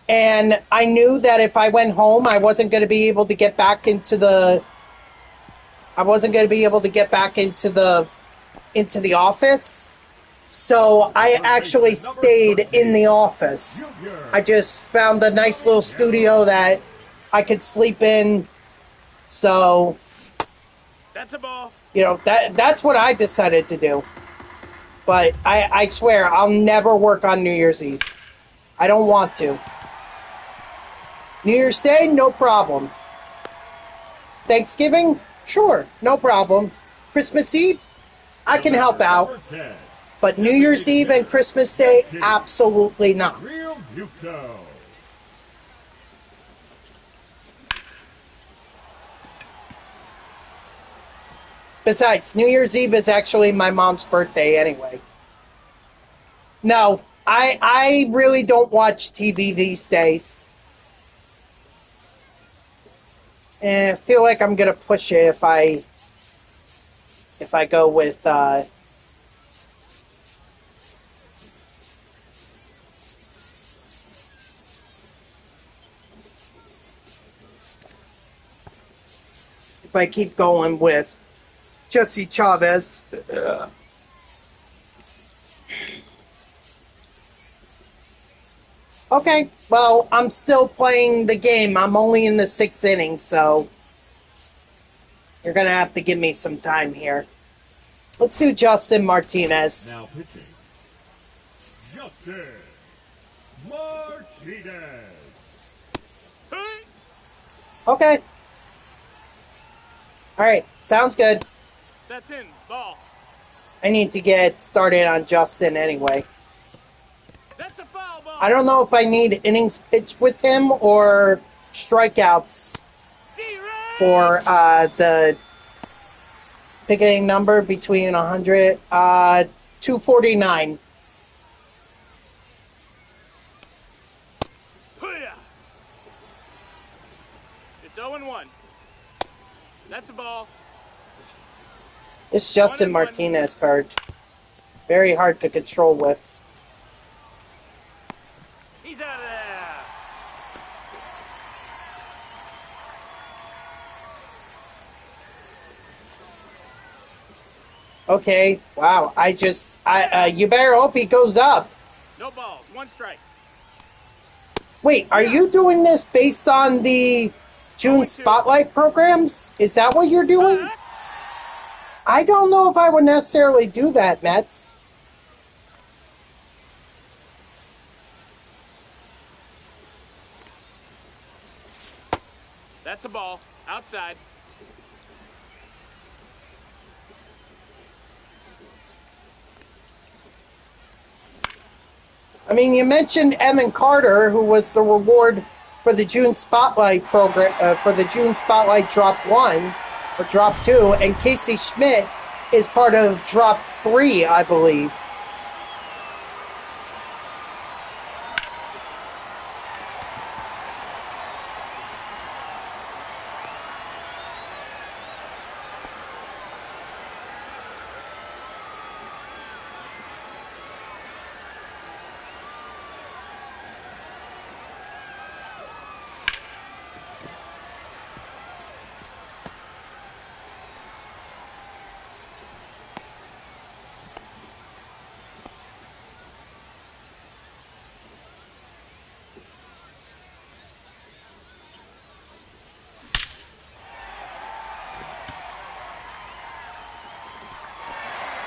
And I knew that if I went home, I wasn't going to be able to get back into the office. So I actually stayed in the office. I just found a nice little studio that I could sleep in. So, That's a ball. you know, that's what I decided to do. But I swear, I'll never work on New Year's Eve. I don't want to. New Year's Day, no problem. Thanksgiving, sure, no problem. Christmas Eve, I can help out. But New Year's Eve and Christmas Day, absolutely not. Real Muto. Besides, New Year's Eve is actually my mom's birthday anyway. No, I really don't watch TV these days. And I feel like I'm gonna push it if I go with if I keep going with Jesse Chavez. Okay, well, I'm still playing the game. I'm only in the 6th inning, so you're going to have to give me some time here. Let's do Justin Martinez. Now pitching, Justin Martinez. Okay. All right, sounds good. That's in. Ball. I need to get started on Justin anyway. That's a foul ball. I don't know if I need innings pitched with him or strikeouts. for the picketing number between 100, 249. Hoo-yah! It's 0-1. That's a ball. It's Justin 1-1. Martinez card. Very hard to control with. He's out of there. Okay, wow. You better hope he goes up. No balls. 1 strike. Wait, are you doing this based on the June Spotlight programs? Is that what you're doing? I don't know if I would necessarily do that, Mets. That's a ball. Outside. I mean, you mentioned Evan Carter, who was the reward for the June Spotlight program, for the June Spotlight Drop 1 or Drop 2, and Casey Schmidt is part of Drop 3, I believe.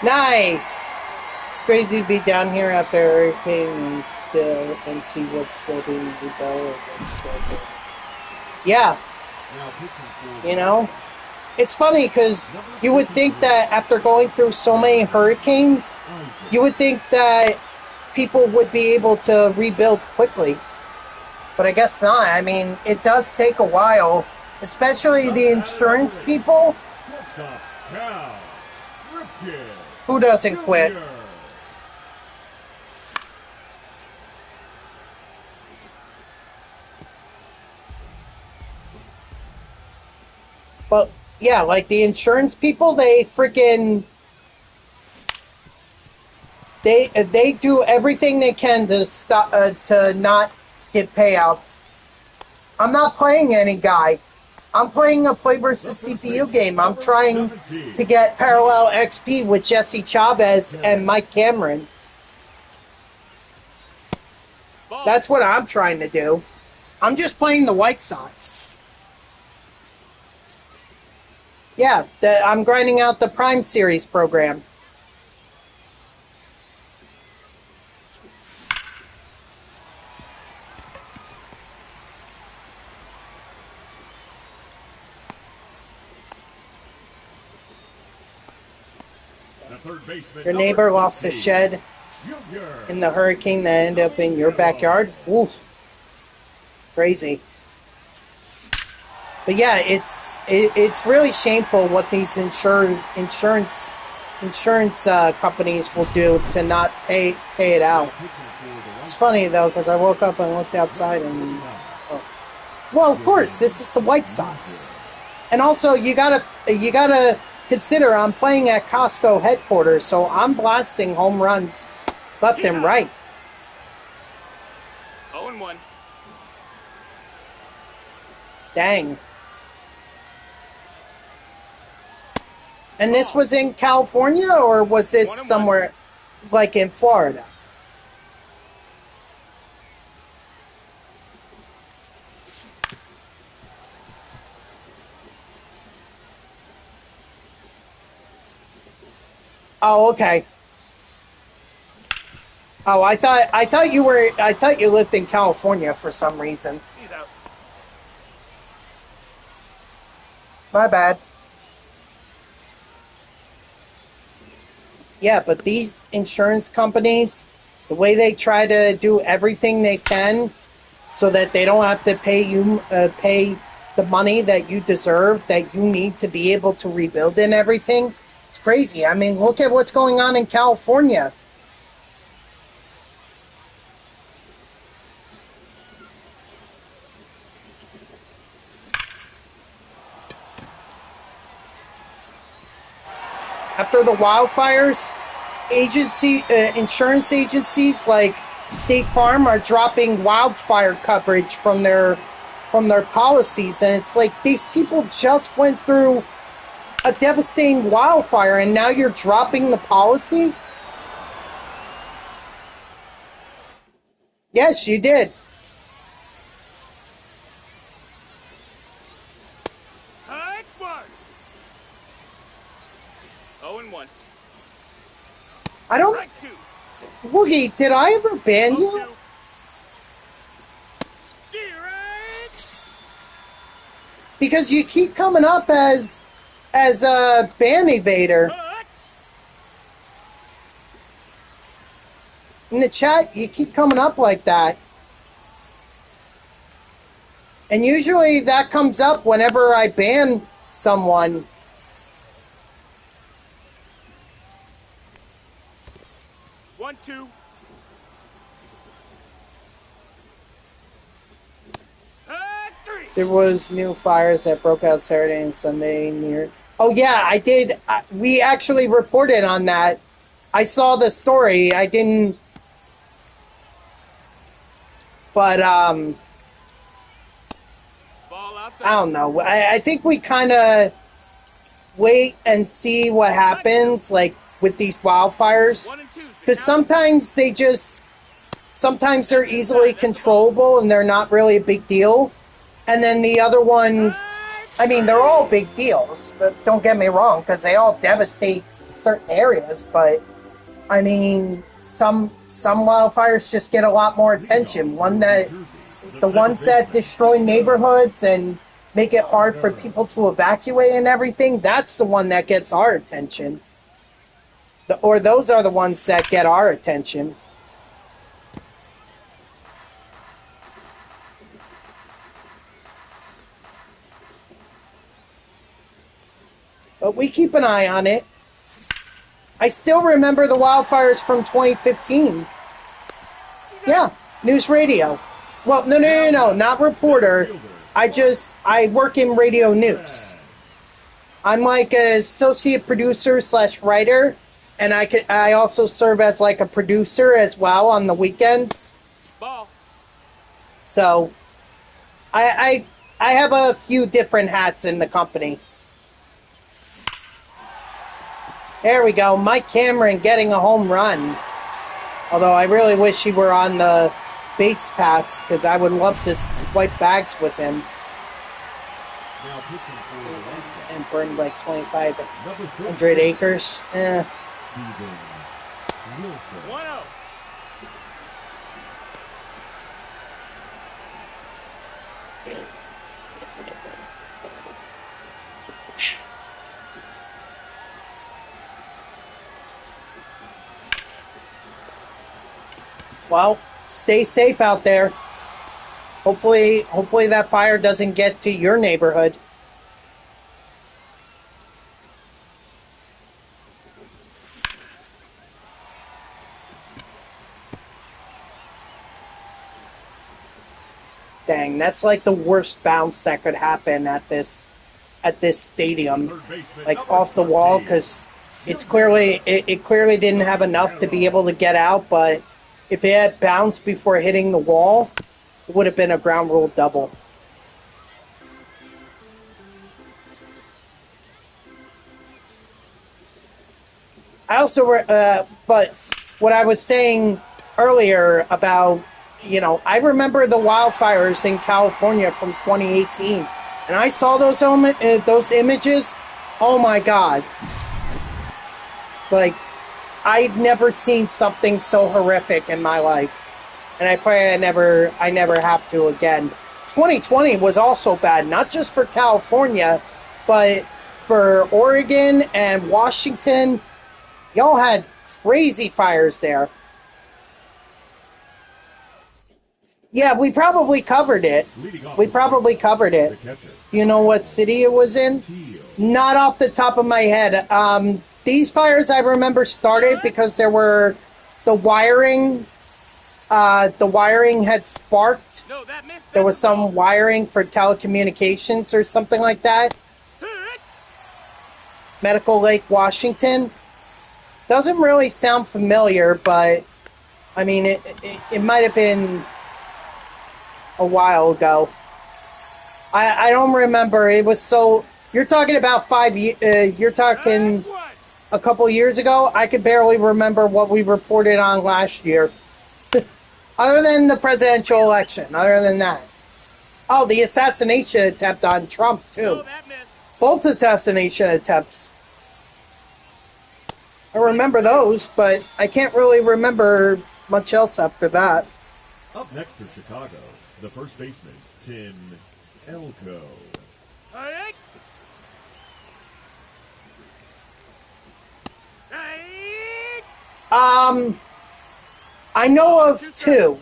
Nice! It's crazy to be down here after Hurricane and see what's still being developed. Yeah. You know? It's funny because you would think that after going through so many hurricanes, you would think that people would be able to rebuild quickly. But I guess not. I mean, it does take a while, especially the insurance people. Who doesn't quit? But yeah, like the insurance people, they freaking they do everything they can to stop to not get payouts. I'm not playing any guy. I'm playing a play versus CPU game. I'm trying to get parallel XP with Jesse Chavez and Mike Cameron. That's what I'm trying to do. I'm just playing the White Sox. Yeah, I'm grinding out the Prime Series program. Your neighbor lost a shed in the hurricane that ended up in your backyard. Oof. Crazy. But yeah, it's really shameful what these insurance companies will do to not pay it out. It's funny though because I woke up and looked outside and well, of course, this is the White Sox, and also you gotta consider I'm playing at Costco headquarters, so I'm blasting home runs left and right. 0-1. Dang. And this was in California, or was this somewhere like in Florida? Oh, okay. Oh, I thought you lived in California for some reason. He's out. My bad. Yeah, but these insurance companies, the way they try to do everything they can so that they don't have to pay the the money that you deserve, that you need to be able to rebuild and everything. It's crazy. I mean, look at what's going on in California. After the wildfires, insurance agencies like State Farm are dropping wildfire coverage from their policies, and it's like these people just went through a devastating wildfire, and now you're dropping the policy? Yes, you did. Hot one. 0-1. I don't... Strike 2. Woogie, did I ever ban you? 0-2. Direct. Because you keep coming up as a ban evader. Hot. In the chat, you keep coming up like that. And usually that comes up whenever I ban someone. 1-2. Hot 3. There was new fires that broke out Saturday and Sunday near... Oh, yeah, I did. We actually reported on that. I saw the story. I didn't... But, Ball outside. I don't know. I think we kind of wait and see what happens, like, with these wildfires. 1 and 2. Because sometimes sometimes they're easily controllable and they're not really a big deal. And then the other ones, I mean, they're all big deals. Don't get me wrong, because they all devastate certain areas. But, I mean, some wildfires just get a lot more attention. The ones that destroy neighborhoods and make it hard for people to evacuate and everything, that's the one that gets our attention. Or those are the ones that get our attention. But we keep an eye on it. I still remember the wildfires from 2015. Yeah, news radio. Well, no, not reporter. I work in radio news. I'm like an associate producer / writer, and I also serve as like a producer as well on the weekends. Ball. So, I have a few different hats in the company. There we go, Mike Cameron getting a home run. Although I really wish he were on the base paths, because I would love to swipe bags with him. Now pitching for the White Sox, And burn like number 2,500 acres. Steven Wilson. 1-0. Well, stay safe out there. Hopefully that fire doesn't get to your neighborhood. Dang, that's like the worst bounce that could happen at this stadium, like off the wall, because it clearly didn't have enough to be able to get out. But if it had bounced before hitting the wall, it would have been a ground rule double. I also, but what I was saying earlier about, I remember the wildfires in California from 2018, and I saw those images. Oh my God! Like, I've never seen something so horrific in my life, and I pray I never have to again. 2020 was also bad, not just for California, but for Oregon and Washington. Y'all had crazy fires there. Yeah, we probably covered it. Leading off We for the probably White Sox, covered it. the catcher, Do you know what city it was in? Teal. Not off the top of my head. These fires I remember started because there were the wiring. The wiring had sparked. No, that missed. There was some wiring for telecommunications or something like that. Medical Lake, Washington. Doesn't really sound familiar, but I mean, it might have been a while ago. I don't remember. It was so. You're talking about 5 years. You're talking a couple years ago. I could barely remember what we reported on last year. Other than the presidential election. Other than that. Oh, the assassination attempt on Trump, too. No, that missed. Both assassination attempts. I remember those, but I can't really remember much else after that. Up next for Chicago, the first baseman, Tim Elko. Hey. Hey. I know of two.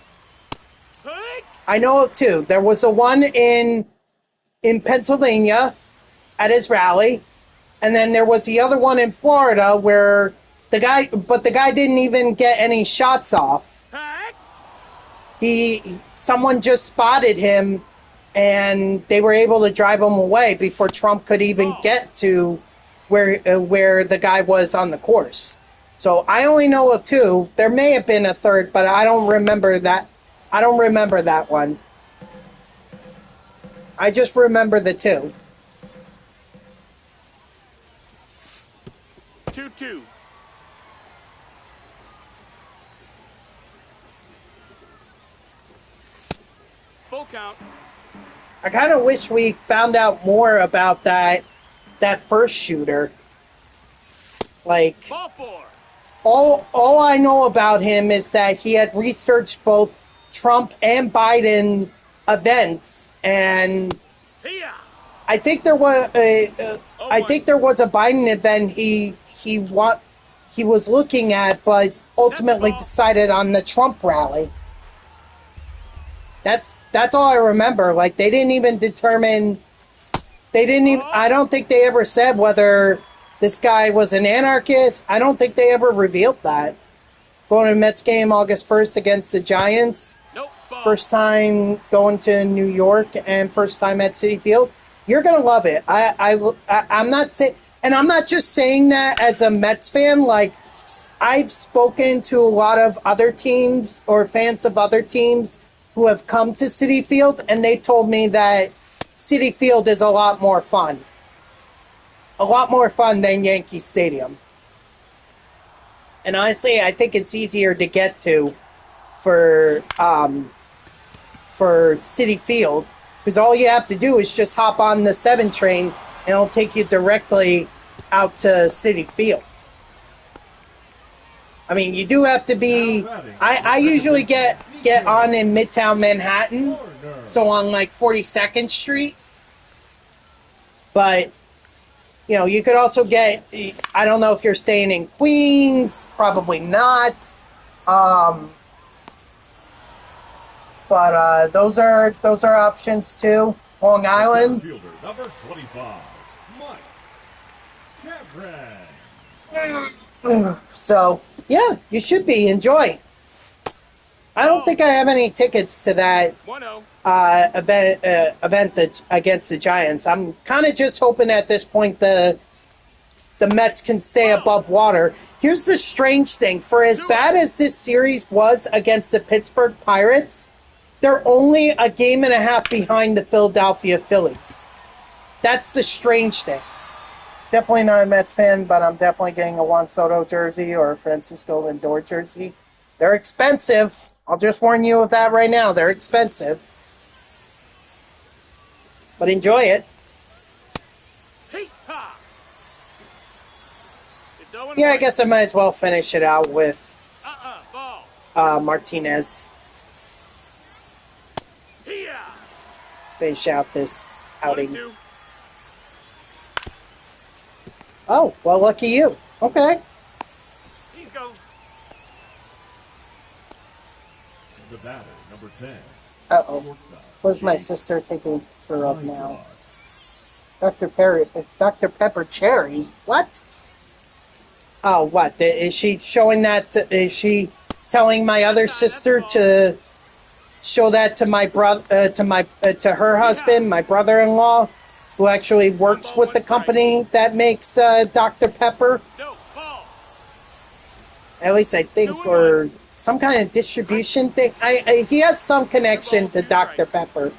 Hey. I know of two. There was the one in Pennsylvania at his rally, and then there was the other one in Florida where the guy didn't even get any shots off. Hey. Someone just spotted him, and they were able to drive him away before Trump could even get to where the guy was on the course. So I only know of two. There may have been a third, but I don't remember that. I don't remember that one. I just remember the two. 2-2. Full count. I kind of wish we found out more about that first shooter. Like, Ball 4. all I know about him is that he had researched both Trump and Biden events, and Here. I think there was a Biden event he was looking at, but ultimately decided on the Trump rally. That's all I remember. Like, they didn't even determine. They didn't even. I don't think they ever said whether this guy was an anarchist. I don't think they ever revealed that. Going to a Mets game August 1st against the Giants. Nope. Ball. First time going to New York and first time at Citi Field. You're gonna love it. I'm not saying, and I'm not just saying that as a Mets fan. Like, I've spoken to a lot of other teams or fans of other teams who have come to Citi Field, and they told me that Citi Field is a lot more fun. A lot more fun than Yankee Stadium. And honestly, I think it's easier to get to for Citi Field, because all you have to do is just hop on the 7 train and it'll take you directly out to Citi Field. I mean, you do have to be. I usually get on in Midtown Manhattan, so on like 42nd Street. But you could also get. I don't know if you're staying in Queens. Probably not. But those are options too. Long Island. Fielder, number 25, Mike Chapman. So yeah, you should be. Enjoy. I don't think I have any tickets to that 1-0. event that against the Giants. I'm kind of just hoping at this point the Mets can stay above water. Here's the strange thing: for as bad as this series was against the Pittsburgh Pirates, they're only a game and a half behind the Philadelphia Phillies. That's the strange thing. Definitely not a Mets fan, but I'm definitely getting a Juan Soto jersey or a Francisco Lindor jersey. They're expensive. I'll just warn you of that right now. They're expensive. But enjoy it. Hey, ha. It's 0-1. Yeah, I guess I might as well finish it out with Ball. Martinez. Here. Finish out this outing. 1-2. Oh, well, lucky you. Okay. He's go. The batter, number 10, Uh-oh. Shortstop, Where's my Jake sister taking her up now? Hyde. Dr. Pepper Cherry? What? Oh, what? Is she showing that? Is she telling my other sister to show that to my brother, to her husband, my brother-in-law, who actually works with the company that makes Dr. Pepper? No, ball. At least I think, or some kind of distribution thing. He has some connection to Dr. Pepper.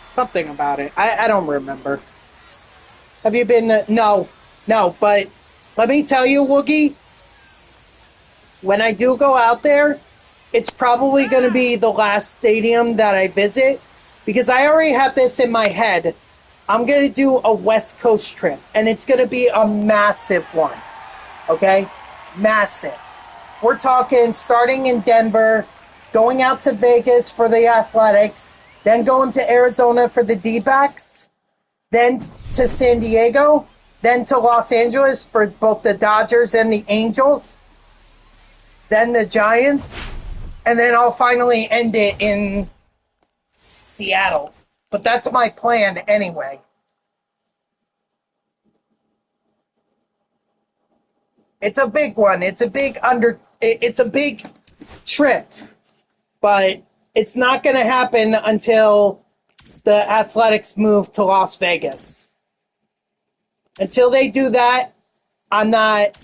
Something about it. I don't remember. Have you been? No. But let me tell you, Woogie, when I do go out there, it's probably going to be the last stadium that I visit because I already have this in my head. I'm going to do a West Coast trip, and it's going to be a massive one. Okay? Massive. We're talking starting in Denver, going out to Vegas for the Athletics, then going to Arizona for the D-backs, then to San Diego, then to Los Angeles for both the Dodgers and the Angels, then the Giants, and then I'll finally end it in Seattle. But that's my plan anyway. It's a big one. It's a big trip, but it's not going to happen until the Athletics move to Las Vegas. Until they do that, I'm not.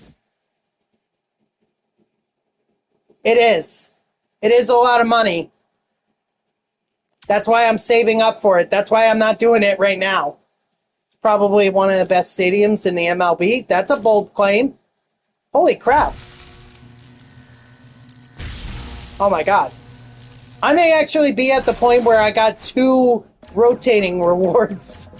It is. It is a lot of money. That's why I'm saving up for it. That's why I'm not doing it right now. It's probably one of the best stadiums in the MLB. That's a bold claim. Holy crap. Oh my god. I may actually be at the point where I got 2 rotating rewards.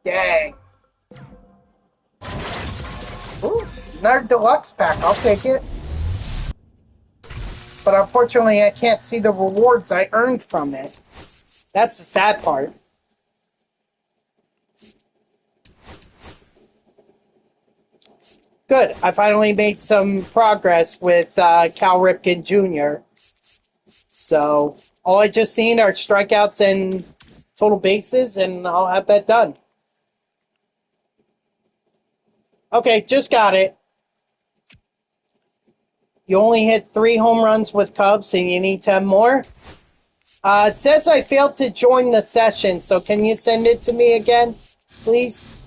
Dang. Ooh, another deluxe pack. I'll take it. But unfortunately, I can't see the rewards I earned from it. That's the sad part. Good. I finally made some progress with Cal Ripken Jr. So all I just seen are strikeouts and total bases, and I'll have that done. Okay, just got it. You only hit 3 home runs with Cubs, and you need 10 more. It says I failed to join the session, so can you send it to me again, please?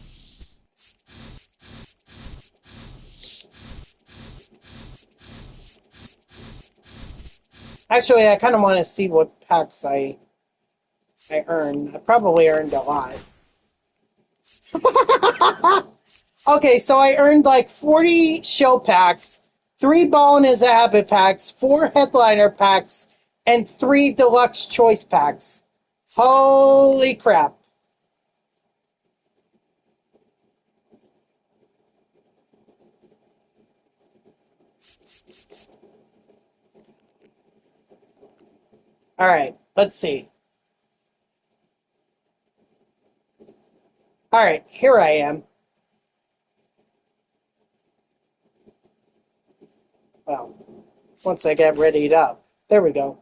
Actually, I kind of want to see what packs I earned. I probably earned a lot. Okay, so I earned like 40 show packs, 3 ball and his habit packs, 4 headliner packs, and 3 deluxe choice packs. Holy crap. All right, let's see. All right, here I am. Well, once I get readied up. There we go.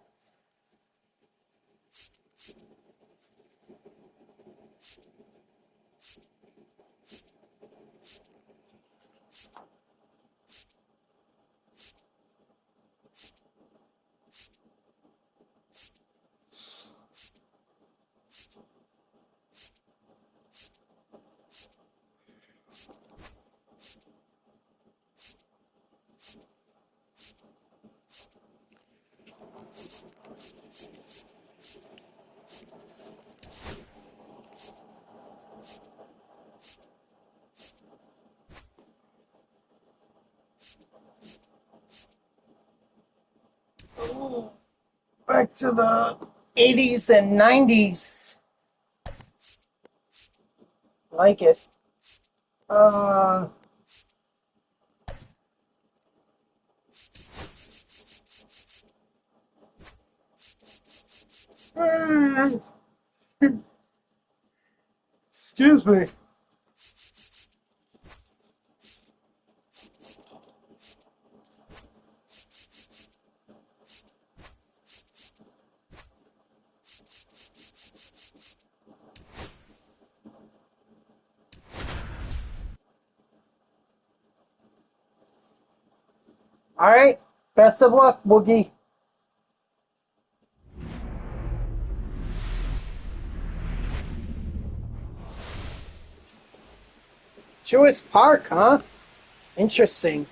Back to the 80s and 90s. Like it. Excuse me. All right. Best of luck, Woogie. Truist Park, huh? Interesting.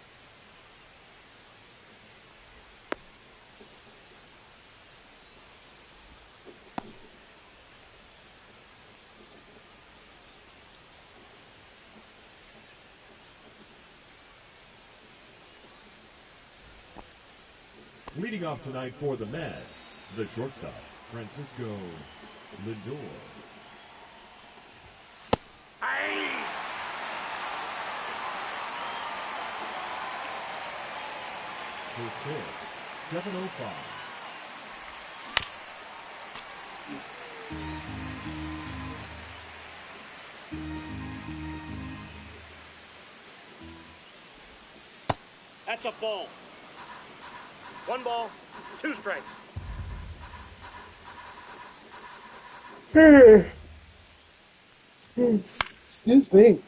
Leading off tonight for the Mets, the shortstop, Francisco Lindor. Aye. First pitch, 7:05. That's a ball. 1 ball, 2 strikes. Excuse me.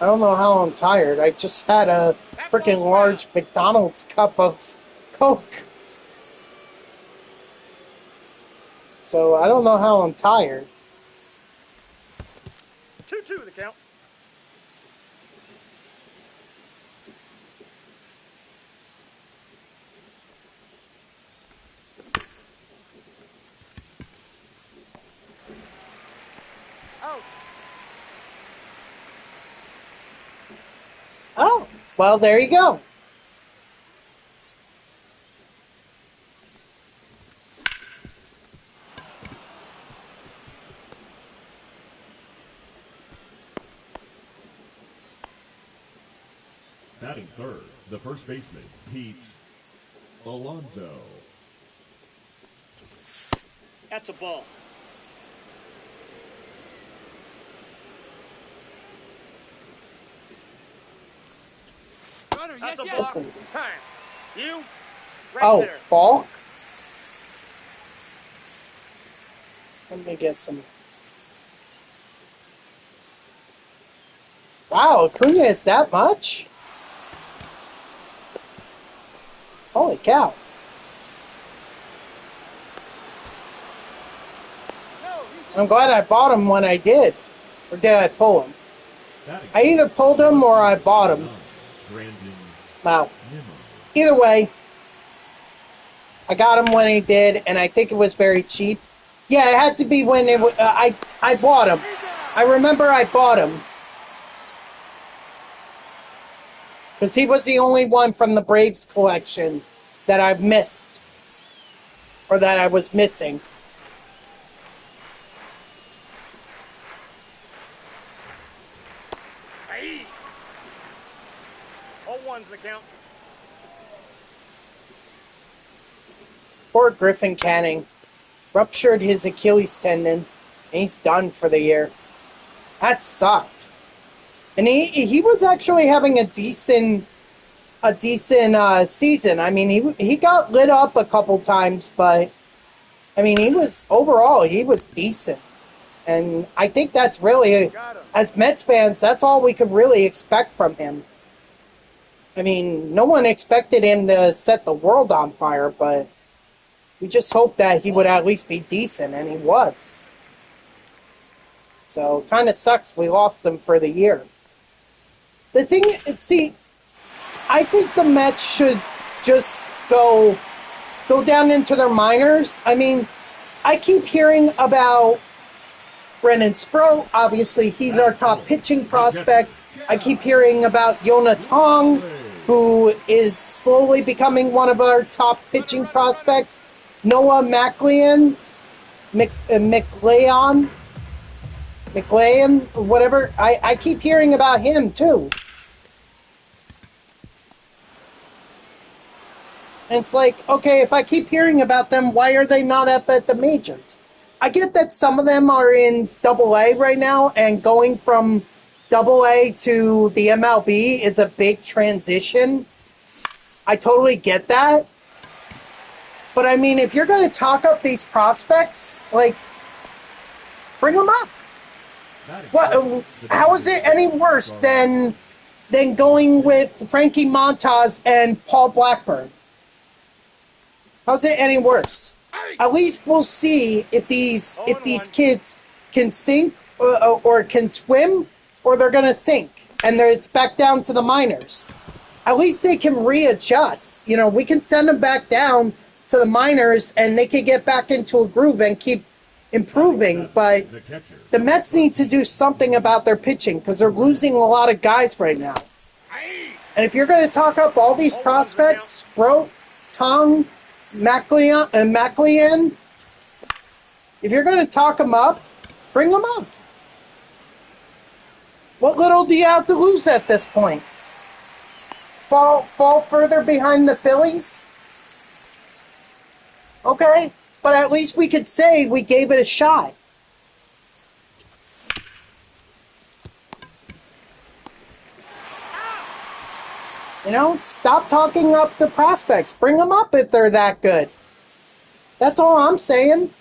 I don't know how I'm tired. I just had a freaking large McDonald's cup of Coke. So I don't know how I'm tired. 2-2 the count. Out. Oh, well, there you go. Batting third, the first baseman, Pete Alonso. That's a ball. Runner, That's yes, a block. yes. Time. You. Right Oh, there. balk? Let me get some. Wow, Acuna is that much? Holy cow. I'm glad I bought him when I did. Or did I pull him? Batting I either pulled him or I bought him. Brandon Wow. Nimmo. Either way, I got him when he did, and I think it was very cheap. Yeah, it had to be when it. I bought him. I remember I bought him because he was the only one from the Braves collection that I've missed or that I was missing. Aye. 0-1's the count. Poor Griffin Canning ruptured his Achilles tendon, and he's done for the year. That sucked. And he was actually having a decent season. I mean, he got lit up a couple times, but I mean, he was decent. And I think that's really, as Mets fans, that's all we could really expect from him. I mean, no one expected him to set the world on fire, but we just hoped that he would at least be decent, and he was. So, kind of sucks we lost him for the year. The thing, see, I think the Mets should just go down into their minors. I mean, I keep hearing about Brennan Sproat. Obviously, he's our top pitching prospect. I keep hearing about Yona Tong, who is slowly becoming one of our top pitching prospects. Noah McLean, whatever. I keep hearing about him, too. And it's like, okay, if I keep hearing about them, why are they not up at the majors? I get that some of them are in Double-A right now, and going from Double-A to the MLB is a big transition. I totally get that. But, I mean, if you're going to talk up these prospects, like, bring them up. What? How is it any worse than than going with Frankie Montas and Paul Blackburn. How's it any worse? At least we'll see if these kids can sink or can swim, or they're going to sink, and it's back down to the minors. At least they can readjust. You know, we can send them back down to the minors, and they can get back into a groove and keep improving. But the Mets need to do something about their pitching because they're losing a lot of guys right now. And if you're going to talk up all these prospects, Rote, Tong, McLean, if you're going to talk them up, bring them up. What little do you have to lose at this point? Fall further behind the Phillies? Okay, but at least we could say we gave it a shot. You know, stop talking up the prospects. Bring them up if they're that good. That's all I'm saying.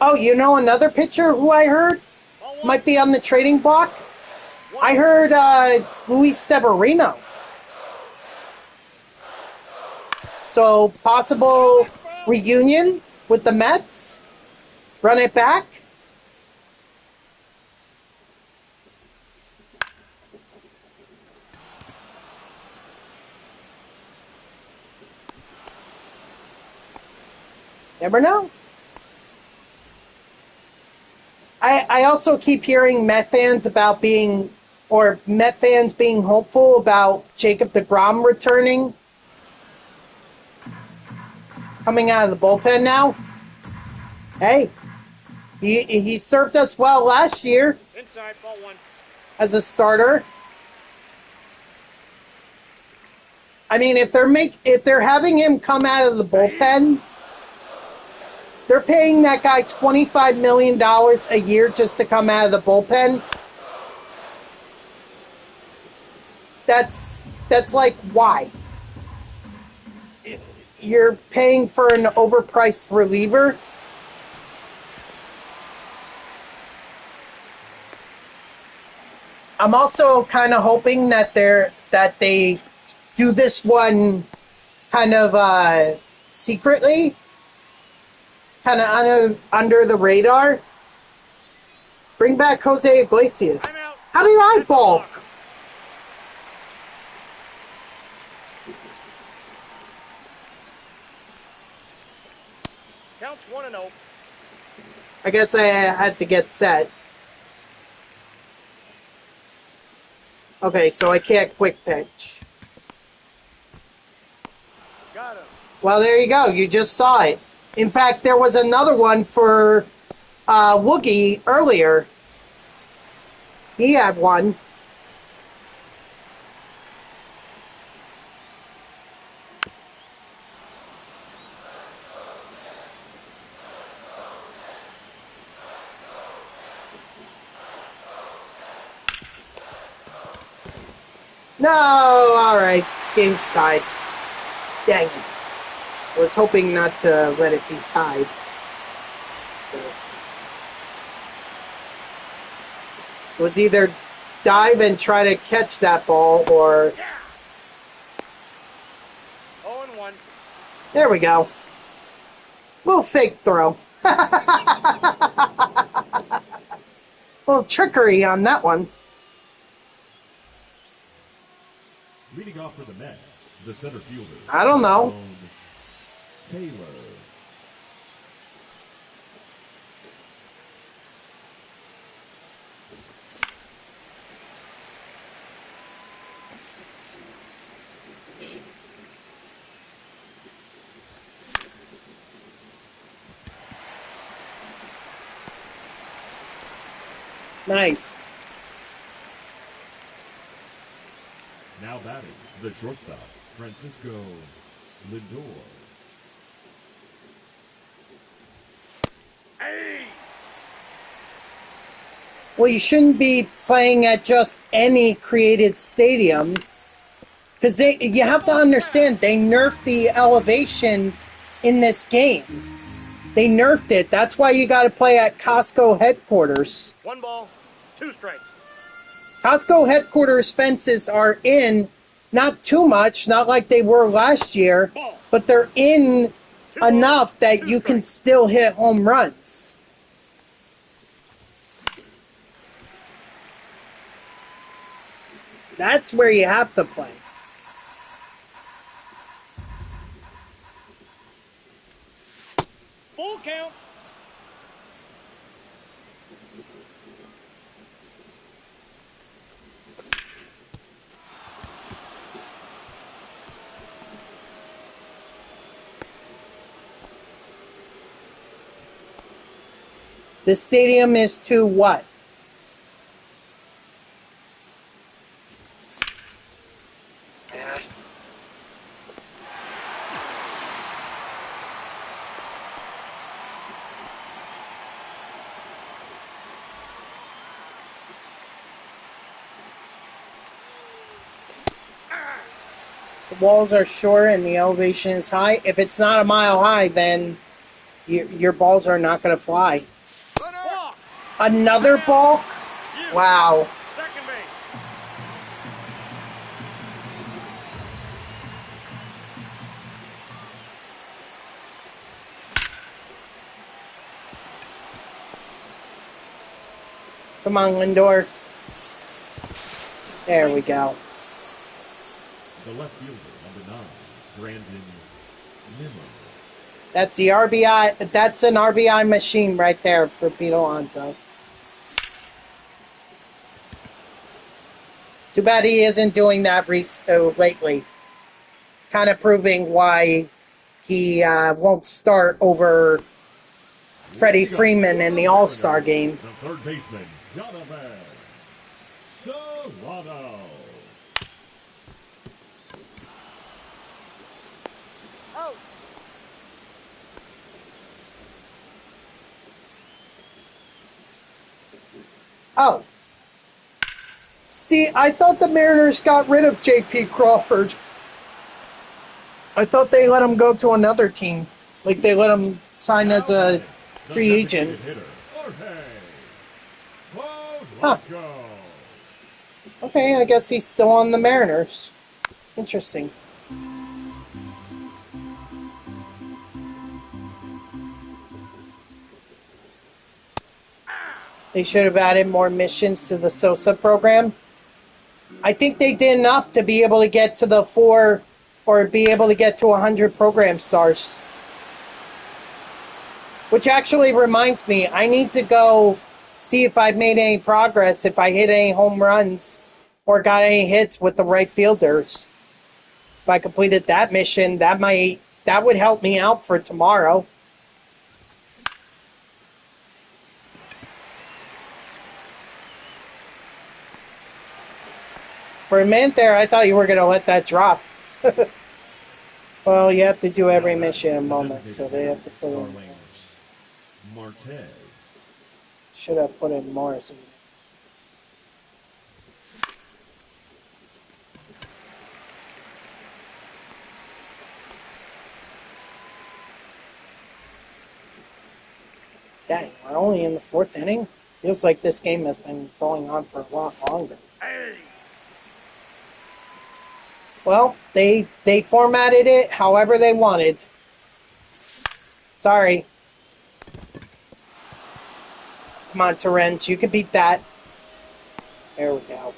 Oh, you know another pitcher who I heard might be on the trading block? I heard Luis Severino. So, possible reunion with the Mets? Run it back? Never know. I also keep hearing Met fans being hopeful about Jacob deGrom returning. Coming out of the bullpen now. Hey, he served us well last year. Inside, ball one. As a starter. I mean, if they're having him come out of the bullpen, they're paying that guy $25 million a year just to come out of the bullpen. That's like, why? You're paying for an overpriced reliever? I'm also kind of hoping that they do this one kind of secretly. Kind of under the radar. Bring back Jose Iglesias. How did I balk? Counts 1-0. I guess I had to get set. Okay, so I can't quick pitch. Got him. Well, there you go. You just saw it. In fact, there was another one for Woogie earlier. He had one. No, all right. Game's tied. Dang it. I was hoping not to let it be tied. It was either dive and try to catch that ball or... 0-1. There we go. Little fake throw. Little trickery on that one. Leading off for the Mets, the center fielder. I don't know. Taylor. Nice. Now batting, the shortstop, Francisco Lindor. Well, you shouldn't be playing at just any created stadium because you have to understand they nerfed the elevation in this game. They nerfed it. That's why you got to play at Costco headquarters. 1 ball, 2 strikes. Costco headquarters fences are in, not too much, not like they were last year, but they're in enough that you can still hit home runs. That's where you have to play. Full count. The stadium is to what? The walls are short and the elevation is high. If it's not a mile high, then your balls are not going to fly. Walk. Another balk? You. Wow. Second base. Come on, Lindor. There we go. The left fielder, number 9, Brandon Nimmo. That's the RBI. That's an RBI machine right there for Pete Alonso. Too bad he isn't doing that lately. Kind of proving why he won't start over Freddie Freeman in the All-Star game. The third baseman, Jonathan Solano. Out. Oh. See, I thought the Mariners got rid of J.P. Crawford. I thought they let him go to another team. Like they let him sign as a free agent. Huh. Okay, I guess he's still on the Mariners. Interesting. They should have added more missions to the Sosa program. I think they did enough to be able to get to the 4 or be able to get to 100 program stars. Which actually reminds me, I need to go see if I've made any progress, if I hit any home runs or got any hits with the right fielders. If I completed that mission, that would help me out for tomorrow. For a minute there, I thought you were going to let that drop. Well, you have to do every mission in a moment, so they have to put in more. Marte. Should have put in more. Dang, we're only in the 4th inning? Feels like this game has been going on for a lot longer. Hey. Well, they formatted it however they wanted. Sorry. Come on, Terrence, you can beat that. There we go.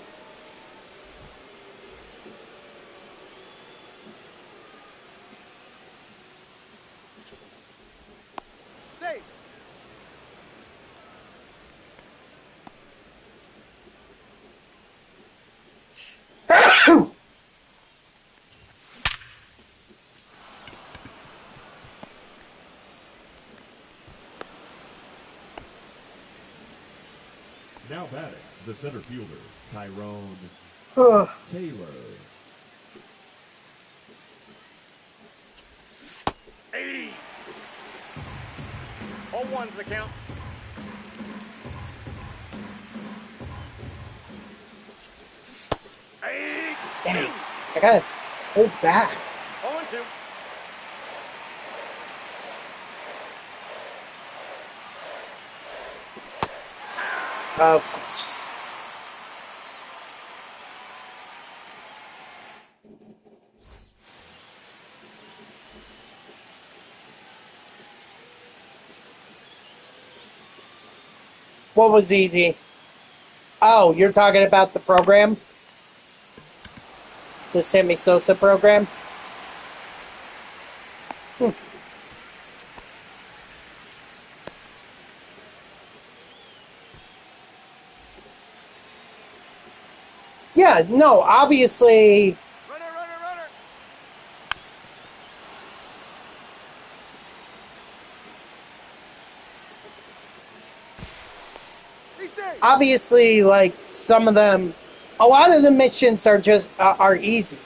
Safe. Now batting, the center fielder, Tyrone Taylor. Hey. All one's the count. Hey. Dang, I gotta hold back. 0-2. Of course. What was easy? Oh, you're talking about the program? The Sammy Sosa program? Yeah, no, obviously... Runner, runner, runner. Obviously, like, some of them... A lot of the missions are just... are easy.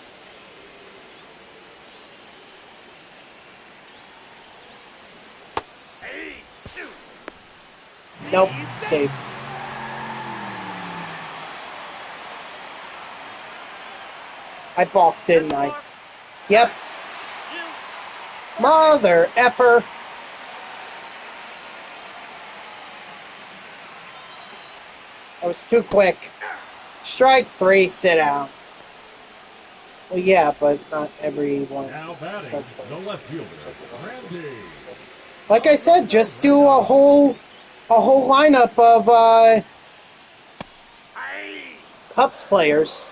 Nope, safe. I balked, didn't I? Yep. Mother effer. I was too quick. Strike 3, sit down. Well, yeah, but not everyone. Now batting, the left fielder, Randy. Like I said, just do a whole lineup of Cubs players.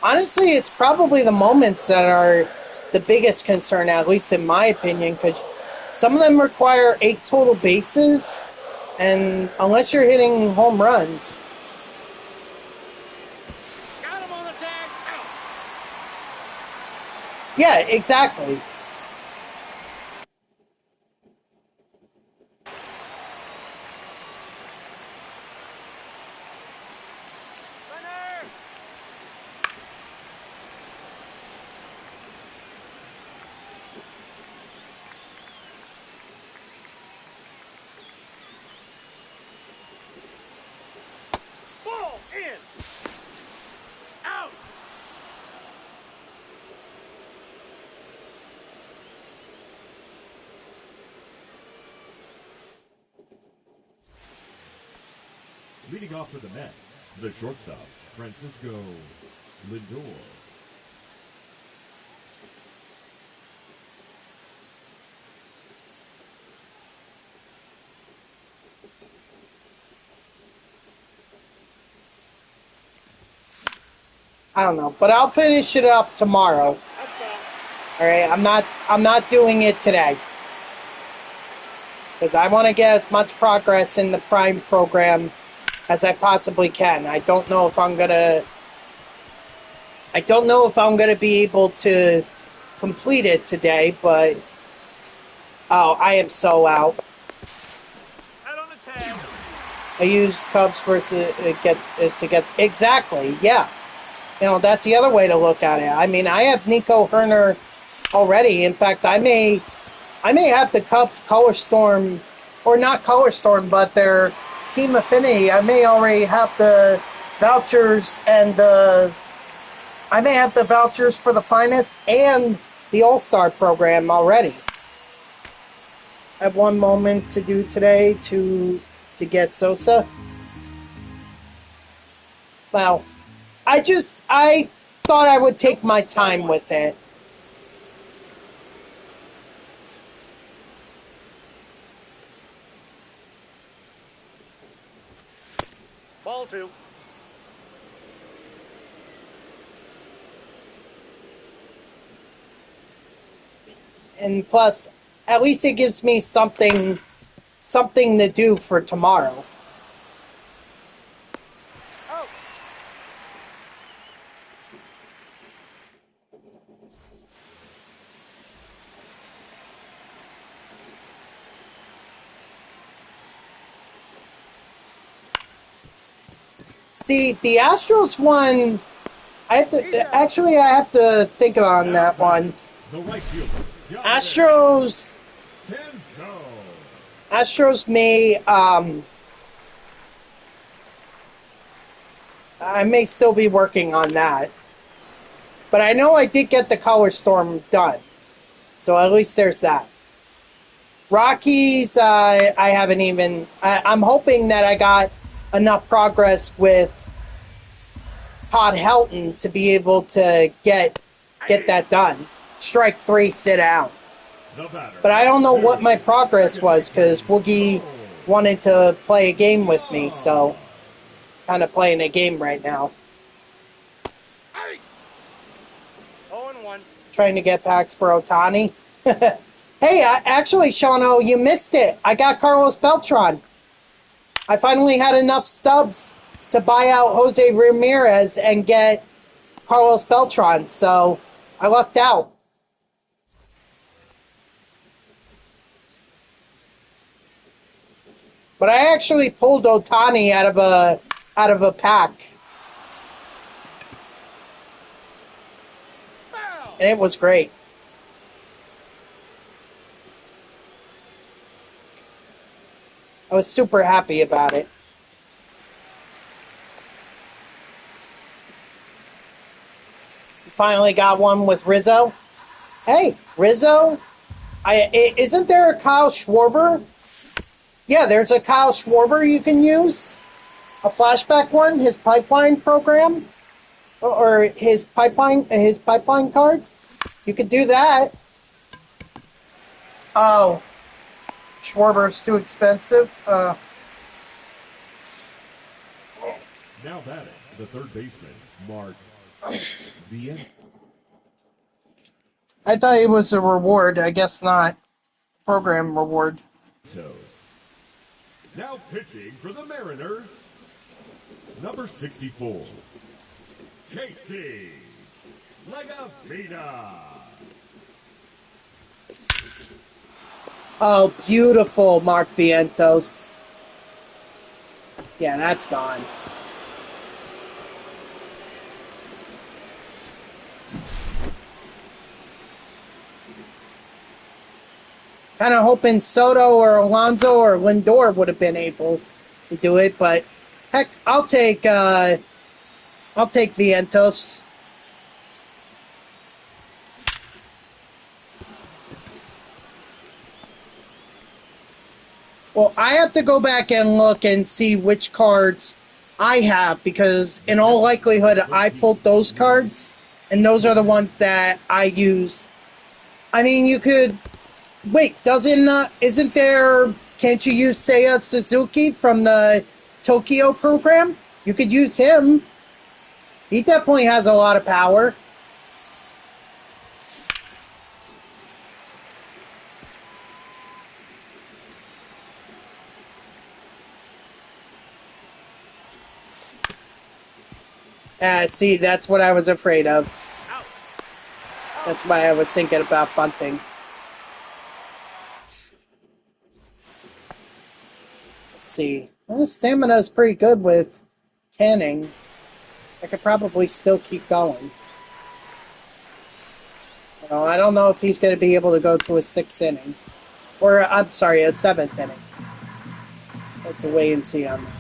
Honestly, it's probably the moments that are the biggest concern, at least in my opinion, because some of them require 8 total bases, and unless you're hitting home runs. Got him on the tag. Out. Yeah, exactly. Runner. Ball in. Out. Leading off for the Mets, the shortstop, Francisco Lindor. I don't know, but I'll finish it up tomorrow. All right, I'm not doing it today because I want to get as much progress in the Prime program as I possibly can. I don't know if I'm gonna be able to complete it today, but oh, I am so out. Out on the tag. I use Cubs versus to get exactly, yeah. You know, that's the other way to look at it. I mean, I have Nico Herner already. In fact, I may have the Cubs color storm, or not color storm, but their team affinity. I may already have the vouchers I may have the vouchers for the finest and the All-Star program already. I have one moment to do today to get Sosa. Wow. I thought I would take my time with it. Ball 2. And plus, at least it gives me something to do for tomorrow. Out. See, the Astros one, I have to think on that one. The right fielder, Astros Pinto. Astros may I may still be working on that. But I know I did get the color storm done. So at least there's that. Rockies, I haven't even... I'm hoping that I got enough progress with Todd Helton to be able to get that done. strike 3, sit out. The batter. But I don't know what my progress was because Woogie wanted to play a game with me, so kind of playing a game right now. 0-1. Trying to get packs for Otani. Hey, actually, Shauno, you missed it. I got Carlos Beltran. I finally had enough stubs to buy out Jose Ramirez and get Carlos Beltran, so I lucked out. But I actually pulled Otani out of a pack. And it was great. I was super happy about it. Finally got one with Rizzo. Hey, Rizzo? Isn't there a Kyle Schwarber? Yeah, there's a Kyle Schwarber you can use. A flashback one, his pipeline program. Or his pipeline card. You could do that. Oh. Schwarber's too expensive. Now batting, the third baseman, Mark Vientos. I thought it was a reward. I guess not. Program reward. Now pitching for the Mariners, number 64, Casey Legavita. Oh, beautiful, Mark Vientos. Yeah, that's gone. Kind of hoping Soto or Alonso or Lindor would have been able to do it, but heck, I'll take Vientos. Well, I have to go back and look and see which cards I have, because in all likelihood I pulled those cards, and those are the ones that I used. I mean, you could... Wait, isn't there... Can't you use Seiya Suzuki from the Tokyo program? You could use him. He definitely has a lot of power. See, that's what I was afraid of. That's why I was thinking about bunting. Let's see. Well, stamina's pretty good with Canning. I could probably still keep going. Well, I don't know if he's going to be able to go to a 6th inning. Or, I'm sorry, a 7th inning. I'll have to wait and see on that.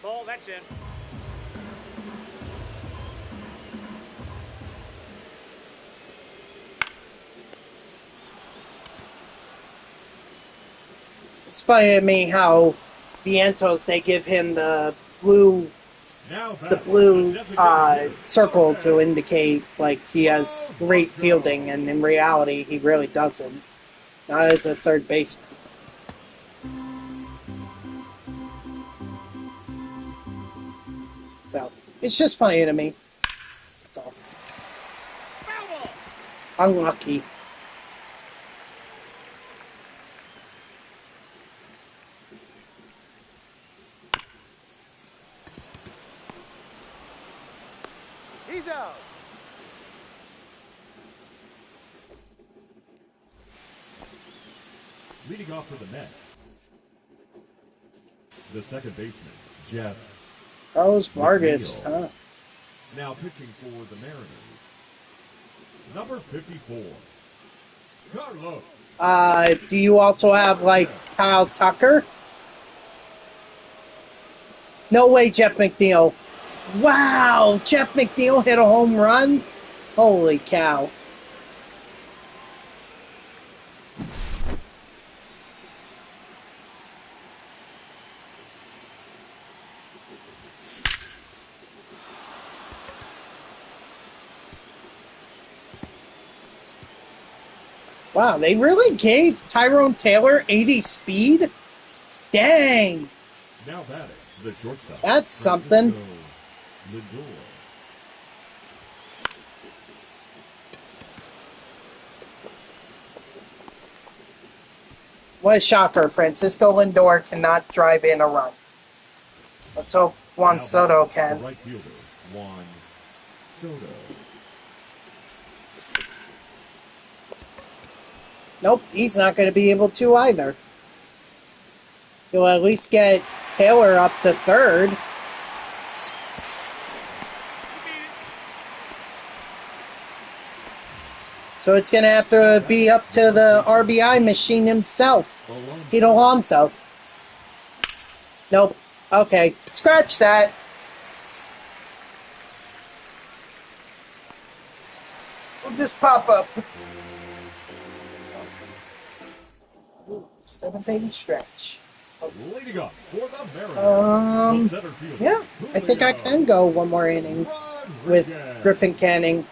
Ball, that's in. It's funny to me how Vientos, they give him the blue circle to indicate like he has great fielding, and in reality he really doesn't. Not as a third baseman. So it's just funny to me. That's all. Unlucky. He's out. Leading off for the Mets, the second baseman, Jeff Carlos Vargas, McNeil. huh? Now pitching for the Mariners, number 54, Carlos. Do you also have like Kyle Tucker? No way, Jeff McNeil. Wow, Jeff McNeil hit a home run. Holy cow. Wow, they really gave Tyrone Taylor 80 speed? Dang. Now batting, the shortstop. That's something. Francisco Lindor. What a shocker. Francisco Lindor cannot drive in a run. Let's hope Juan Now Soto batting, can. the right fielder, Juan Soto. Nope, he's not going to be able to either. He'll at least get Taylor up to third. So it's going to have to be up to the RBI machine himself, Pete Alonso. Nope. Okay, scratch that. We'll just pop up. Ooh, 7th inning stretch. Leading up for the Mariners. The center fielder, Yeah, I think I can go one more inning with Griffin Canning.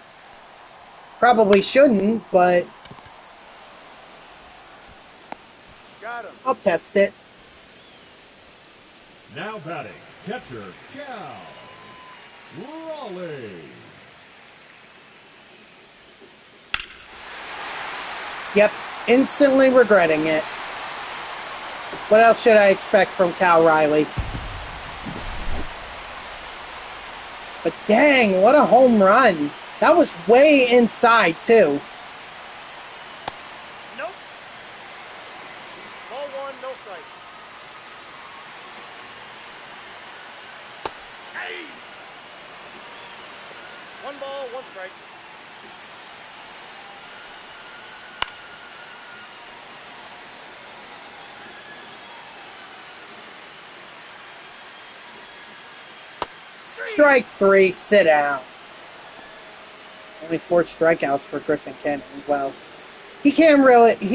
Probably shouldn't, but Got him. I'll test it. Now batting, catcher Cal Raleigh. Yep, instantly regretting it. What else should I expect from Cal Riley? But dang, what a home run. That was way inside, too. Nope. Ball one, no strike. Hey! One ball, one strike. Strike 3, sit down. Only 4 strikeouts for Griffin Canning. Well, he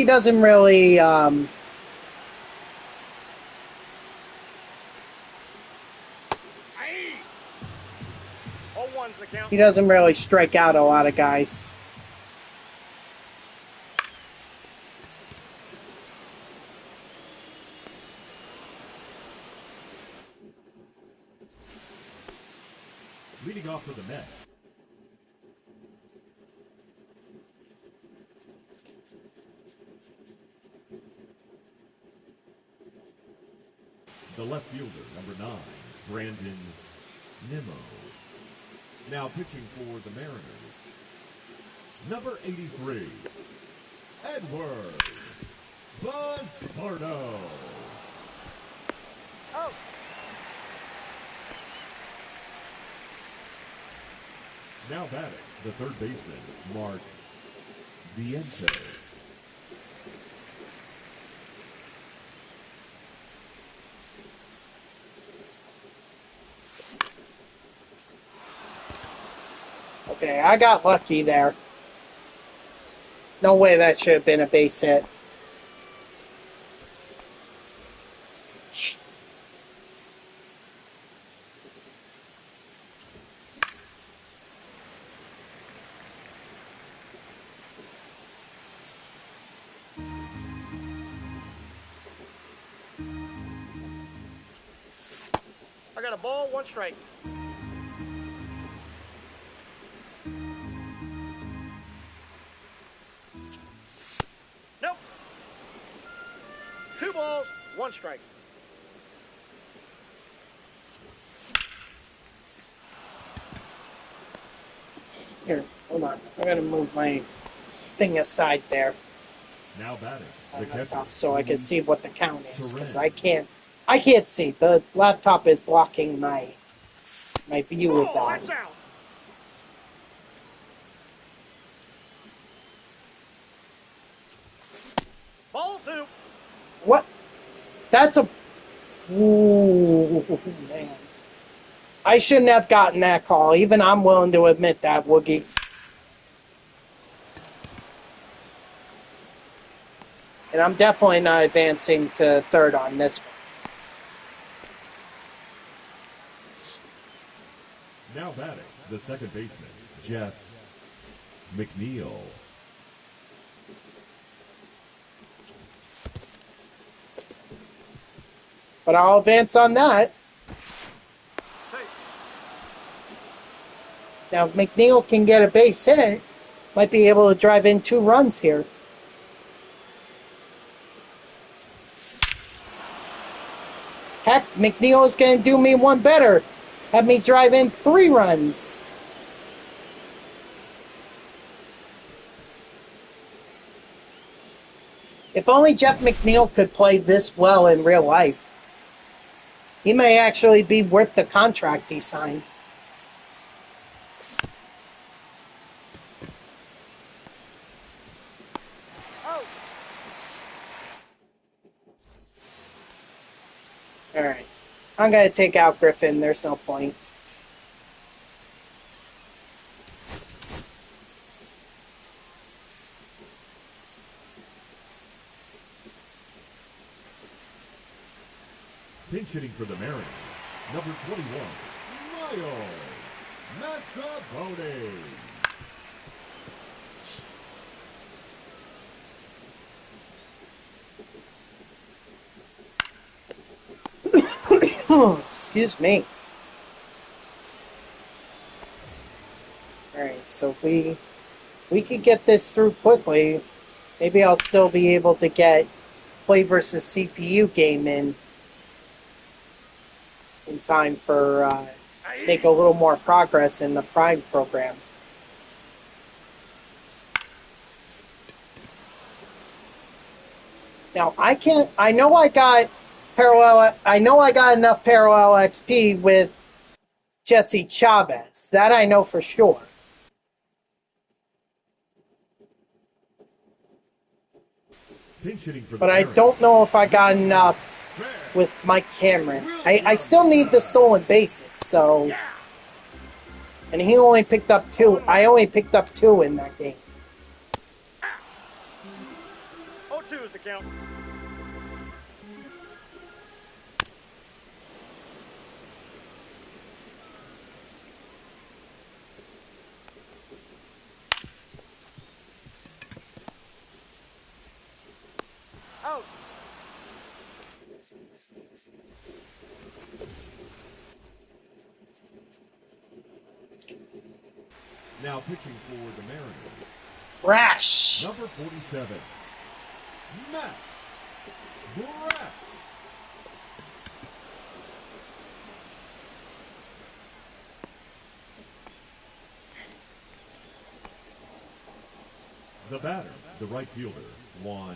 doesn't really, Hey! Ball one's the count. he doesn't really strike out a lot of guys. Leading off for the Mets. The left fielder, number 9, Brandon Nimmo. Now pitching for the Mariners, number 83, Edward Buzzardo. Oh. Now batting, the third baseman, Mark Vientos. Okay, I got lucky there. No way that should have been a base hit. I got a ball, one strike. Nope. 2 balls, 1 strike. Here, hold on. I'm going to move my thing aside there Now batting, the on the catcher, top so I can see what the count is, because Terrain. I can't see. The laptop is blocking my view of Oh, that. that's out. Ball 2. What? That's a... Ooh, man. I shouldn't have gotten that call. Even I'm willing to admit that, Woogie. And I'm definitely not advancing to third on this one. Now batting, the second baseman, Jeff McNeil. But I'll advance on that. Now, if McNeil can get a base hit, might be able to drive in 2 runs here. Heck, McNeil is going to do me one better. Have me drive in 3 runs. If only Jeff McNeil could play this well in real life. He may actually be worth the contract he signed. Alright. I'm going to take out Griffin. There's no point. Pinch hitting for the Mariners, number 21, Lyle Mazzabone. Excuse me. Alright, so if we could get this through quickly, maybe I'll still be able to get play versus CPU game in time for make a little more progress in the Prime program. Now I know I got enough parallel XP with Jesse Chavez. That I know for sure. But I don't know if I got enough with Mike Cameron. I still need the stolen bases, so... And he only picked up 2. I only picked up 2 in that game. 0-2 is the count. Out. Now pitching for the Mariners, Rash! number 47, Matt Brash. The batter, the right fielder, Juan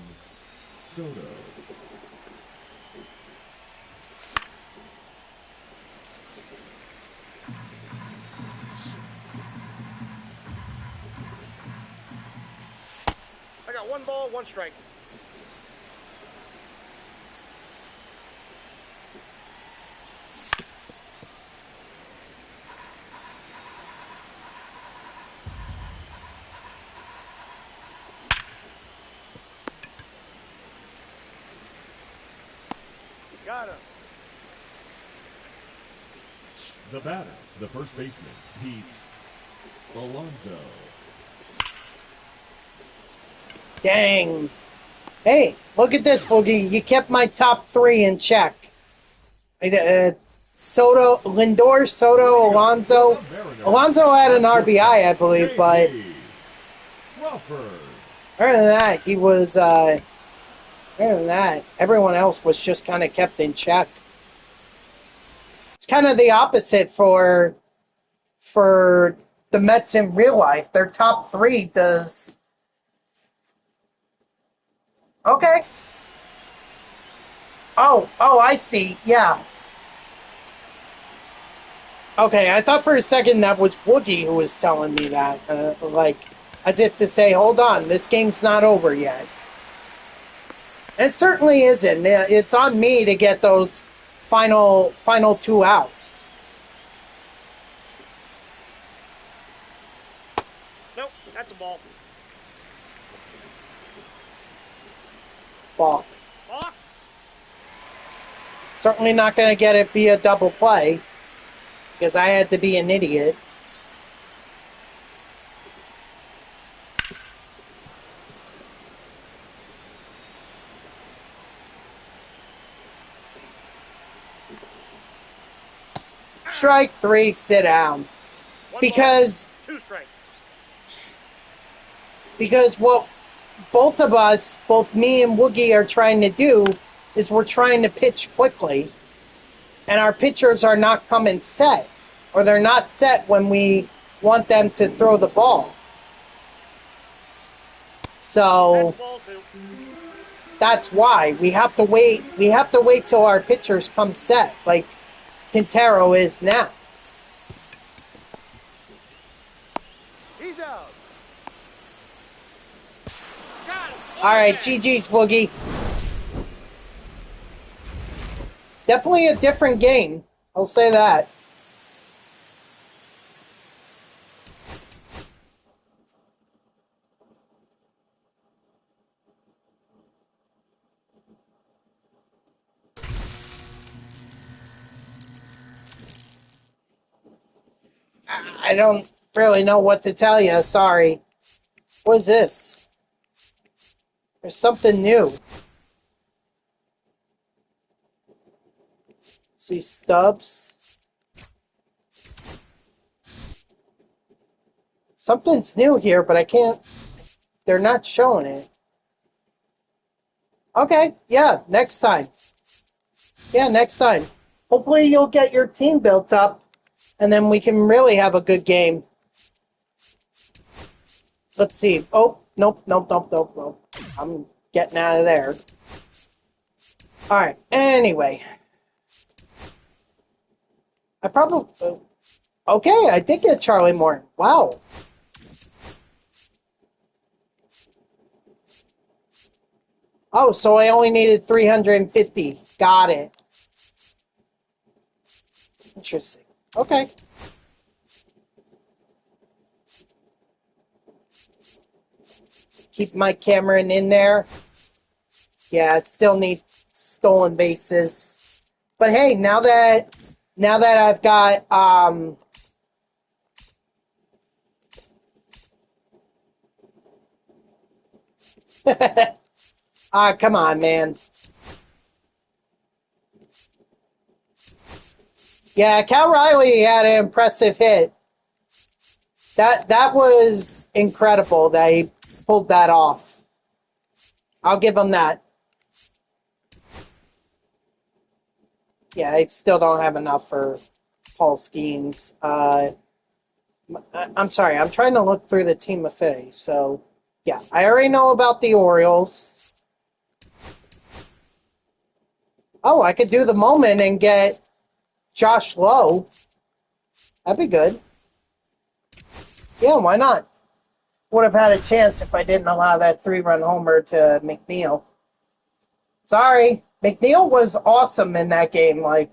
Soto. I got 1 ball, 1 strike. Got him. The batter, the first baseman, Pete Alonso. Dang. Hey, look at this, Boogie. You kept my top 3 in check. Soto, Lindor, Soto, Alonso. Alonso had an RBI, I believe, but other than that, he was, other than that, everyone else was just kind of kept in check. It's kind of the opposite for the Mets in real life. Their top 3 does... Okay. Oh, I see. Yeah. Okay, I thought for a second that was Woogie who was telling me that. Like, as if to say, hold on, this game's not over yet. And it certainly isn't. It's on me to get those final 2 outs. ball. Balk. Balk. Certainly not going to get it via double play because I had to be an idiot. Strike 3, sit down. One Because ball, 2 strikes. what both of us, both me and Woogie, are trying to do is we're trying to pitch quickly, and our pitchers are not coming set, or they're not set when we want them to throw the ball. So That's ball 2. that's why we have to wait. We have to wait till our pitchers come set, like Quintero is now. He's out. Got him. All right, GG's, Woogie. Definitely a different game. I'll say that. I don't really know what to tell you. Sorry. What is this? There's something new. See stubs. Something's new here, but I can't. They're not showing it. Okay, yeah, next time. Yeah, next time. Hopefully you'll get your team built up, and then we can really have a good game. Let's see. Oh, nope. I'm getting out of there. All right, anyway. I probably... Okay, I did get Charlie Morton. Wow. Oh, so I only needed 350. Got it. Interesting. Okay. Keep my camera in there. Yeah, I still need stolen bases. But hey, now that I've got come on, man. Yeah, Cal Riley had an impressive hit. That was incredible that he pulled that off. I'll give him that. Yeah, I still don't have enough for Paul Skeens. I'm sorry, I'm trying to look through the team affinity. So, yeah, I already know about the Orioles. Oh, I could do the moment and get Josh Lowe. That'd be good. Yeah, why not? Would have had a chance if I didn't allow that 3-run homer to McNeil. Sorry. McNeil was awesome in that game. Like,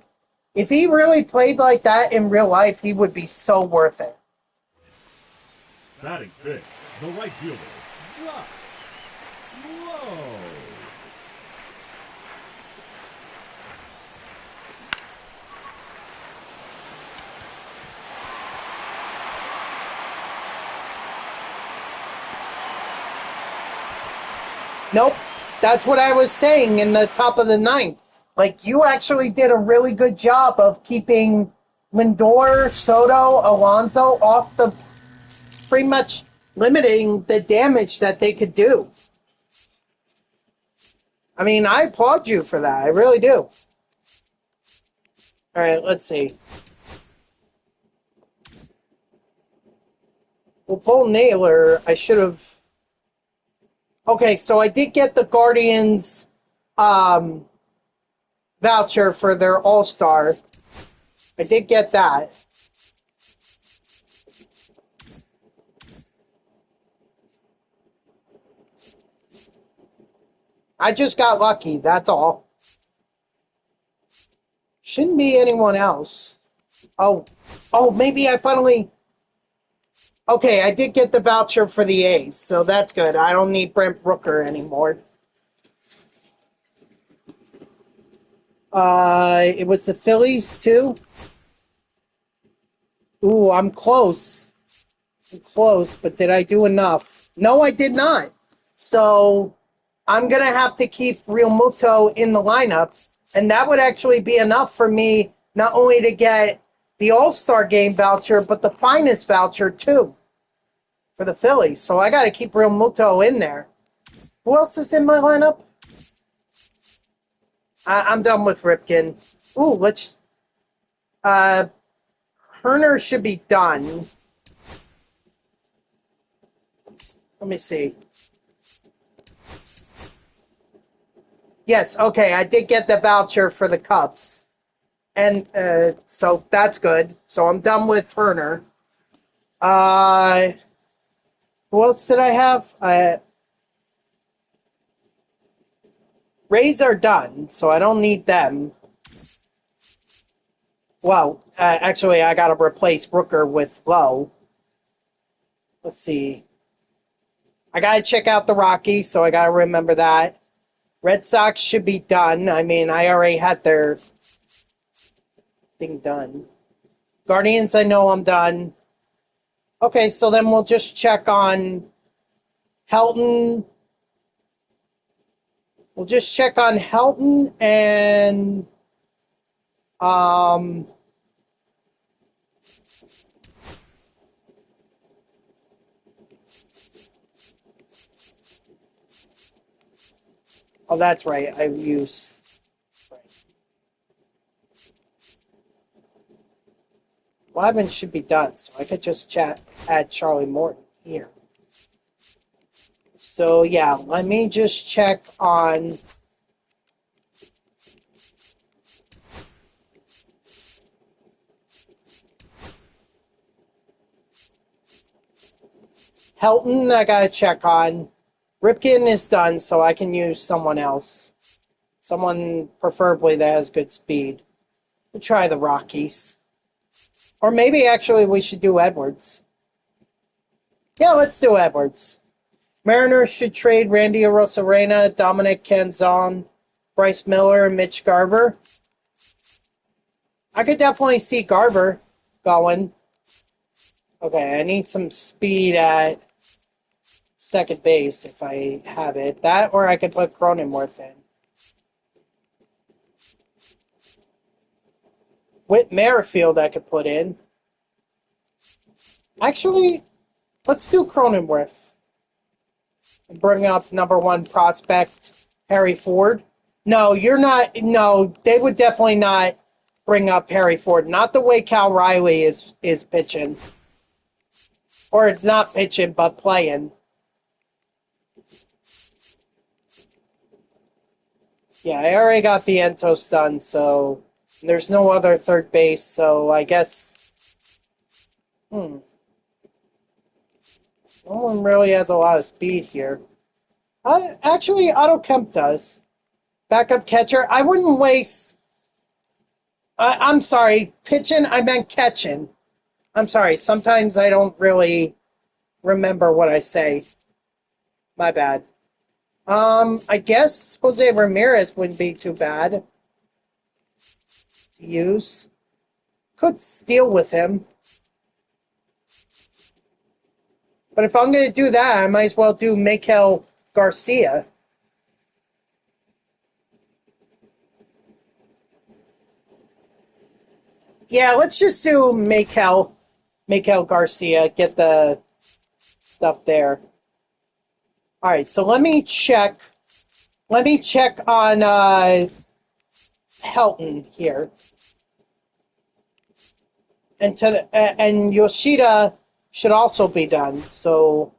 if he really played like that in real life, he would be so worth it. Batting fifth, the right fielder, Josh Lowe. Nope. That's what I was saying in the top of the ninth. Like, you actually did a really good job of keeping Lindor, Soto, Alonso off the... pretty much limiting the damage that they could do. I mean, I applaud you for that. I really do. All right, let's see. Well, Bull Naylor, I should have... Okay, so I did get the Guardians voucher for their All-Star. I did get that. I just got lucky, that's all. Shouldn't be anyone else. Oh, maybe I finally... Okay, I did get the voucher for the A's, so that's good. I don't need Brent Rooker anymore. It was the Phillies, too? Ooh, I'm close. I'm close, but did I do enough? No, I did not. So I'm going to have to keep Real Muto in the lineup, and that would actually be enough for me not only to get the All-Star Game voucher, but the finest voucher, too, for the Phillies. So I got to keep Real Muto in there. Who else is in my lineup? I'm done with Ripken. Ooh, let's... Herner should be done. Let me see. Yes, okay, I did get the voucher for the Cubs. And so that's good. So I'm done with Turner. Who else did I have? Rays are done, so I don't need them. Well, actually, I got to replace Rooker with Lowe. Let's see. I got to check out the Rockies, so I got to remember that. Red Sox should be done. I mean, I already had their thing done. Guardians, I know I'm done. Okay, so then we'll just check on Helton. We'll just check on Helton and oh, that's right. I use right. Lyman should be done, so I could just add Charlie Morton here. So yeah, let me just check on Helton. I gotta check on. Ripken is done, so I can use someone else. Someone preferably that has good speed. We'll try the Rockies. Or maybe actually we should do Edwards. Yeah, let's do Edwards. Mariners should trade Randy Arozarena, Dominic Canzon, Bryce Miller, and Mitch Garver. I could definitely see Garver going. Okay, I need some speed at second base if I have it. That, or I could put Cronenworth in. Whit Merrifield I could put in. Actually, let's do Cronenworth. Bring up number one prospect, Harry Ford. No, you're not. No, they would definitely not bring up Harry Ford. Not the way Cal Riley is pitching. Or not pitching, but playing. Yeah, I already got Vientos done, so there's no other third base, so I guess... No one really has a lot of speed here. Actually, Otto Kemp does. Backup catcher. I wouldn't waste... I'm sorry, pitching, I meant catching. I'm sorry, sometimes I don't really remember what I say. My bad. I guess Jose Ramirez wouldn't be too bad to use. Could steal with him. But if I'm going to do that, I might as well do Maikel Garcia. Yeah, let's just do Maikel Garcia. Get the stuff there. All right, so let me check. Let me check on Helton here. And Yoshida should also be done. So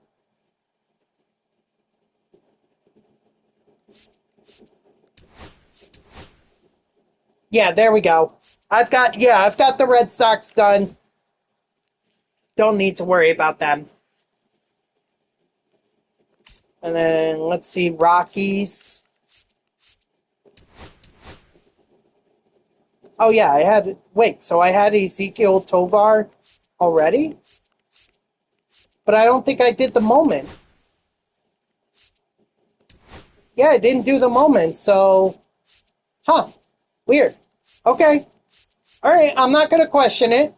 yeah, there we go. I've got the Red Sox done. Don't need to worry about them. And then let's see, Rockies. Oh yeah, so I had Ezekiel Tovar already? but I don't think I did the moment. Yeah, I didn't do the moment, so... Huh. Weird. Okay. Alright, I'm not going to question it.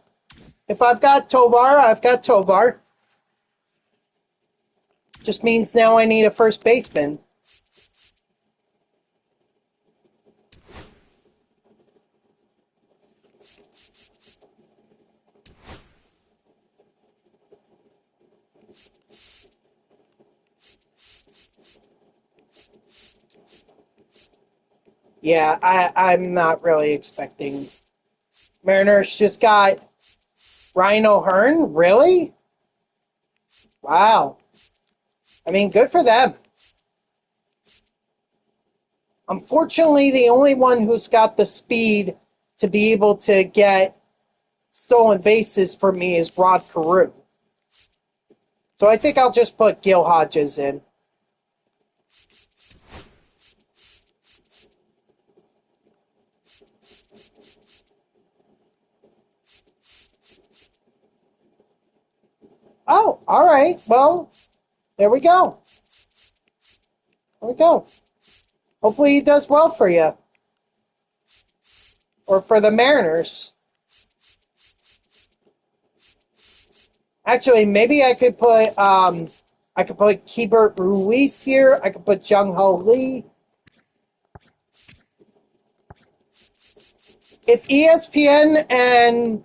If I've got Tovar, I've got Tovar. Just means now I need a first baseman. Yeah, I'm not really expecting... Mariners just got Ryan O'Hearn? Really? Wow. I mean, good for them. Unfortunately, the only one who's got the speed to be able to get stolen bases for me is Rod Carew. So I think I'll just put Gil Hodges in. Oh, all right. Well, there we go. There we go. Hopefully he does well for you. Or for the Mariners. Actually, maybe I could put Keibert Ruiz here. I could put Jung Ho Lee. If ESPN and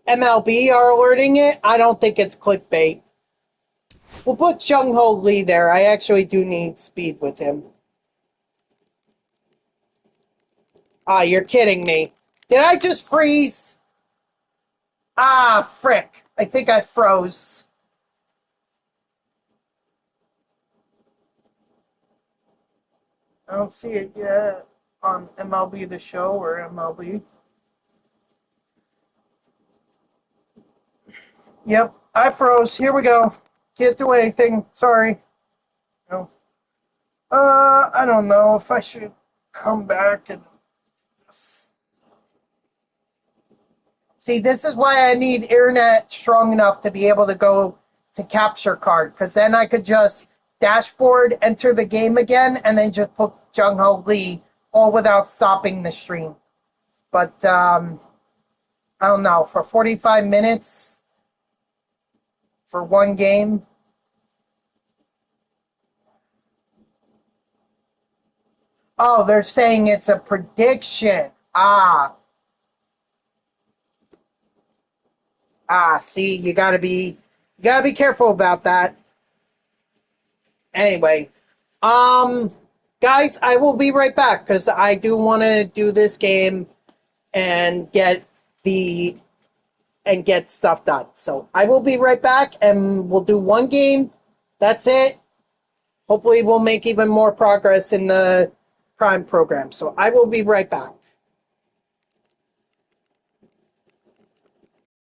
MLB are alerting it, I don't think it's clickbait. We'll put Jung Ho Lee there. I actually do need speed with him. Ah, you're kidding me. Did I just freeze? Ah, frick. I think I froze. I don't see it yet on MLB The Show or MLB. Yep, I froze. Here we go. Can't do anything. Sorry. No. I don't know if I should come back and... See, this is why I need internet strong enough to be able to go to capture card, because then I could just dashboard, enter the game again, and then just put Jung Ho Lee, all without stopping the stream. But, I don't know, for 45 minutes, for one game... Oh, they're saying it's a prediction. See, you gotta be careful about that. Anyway, guys, I will be right back because I do want to do this game and get stuff done. So I will be right back, and we'll do one game. That's it. Hopefully, we'll make even more progress in the Prime program. So I will be right back.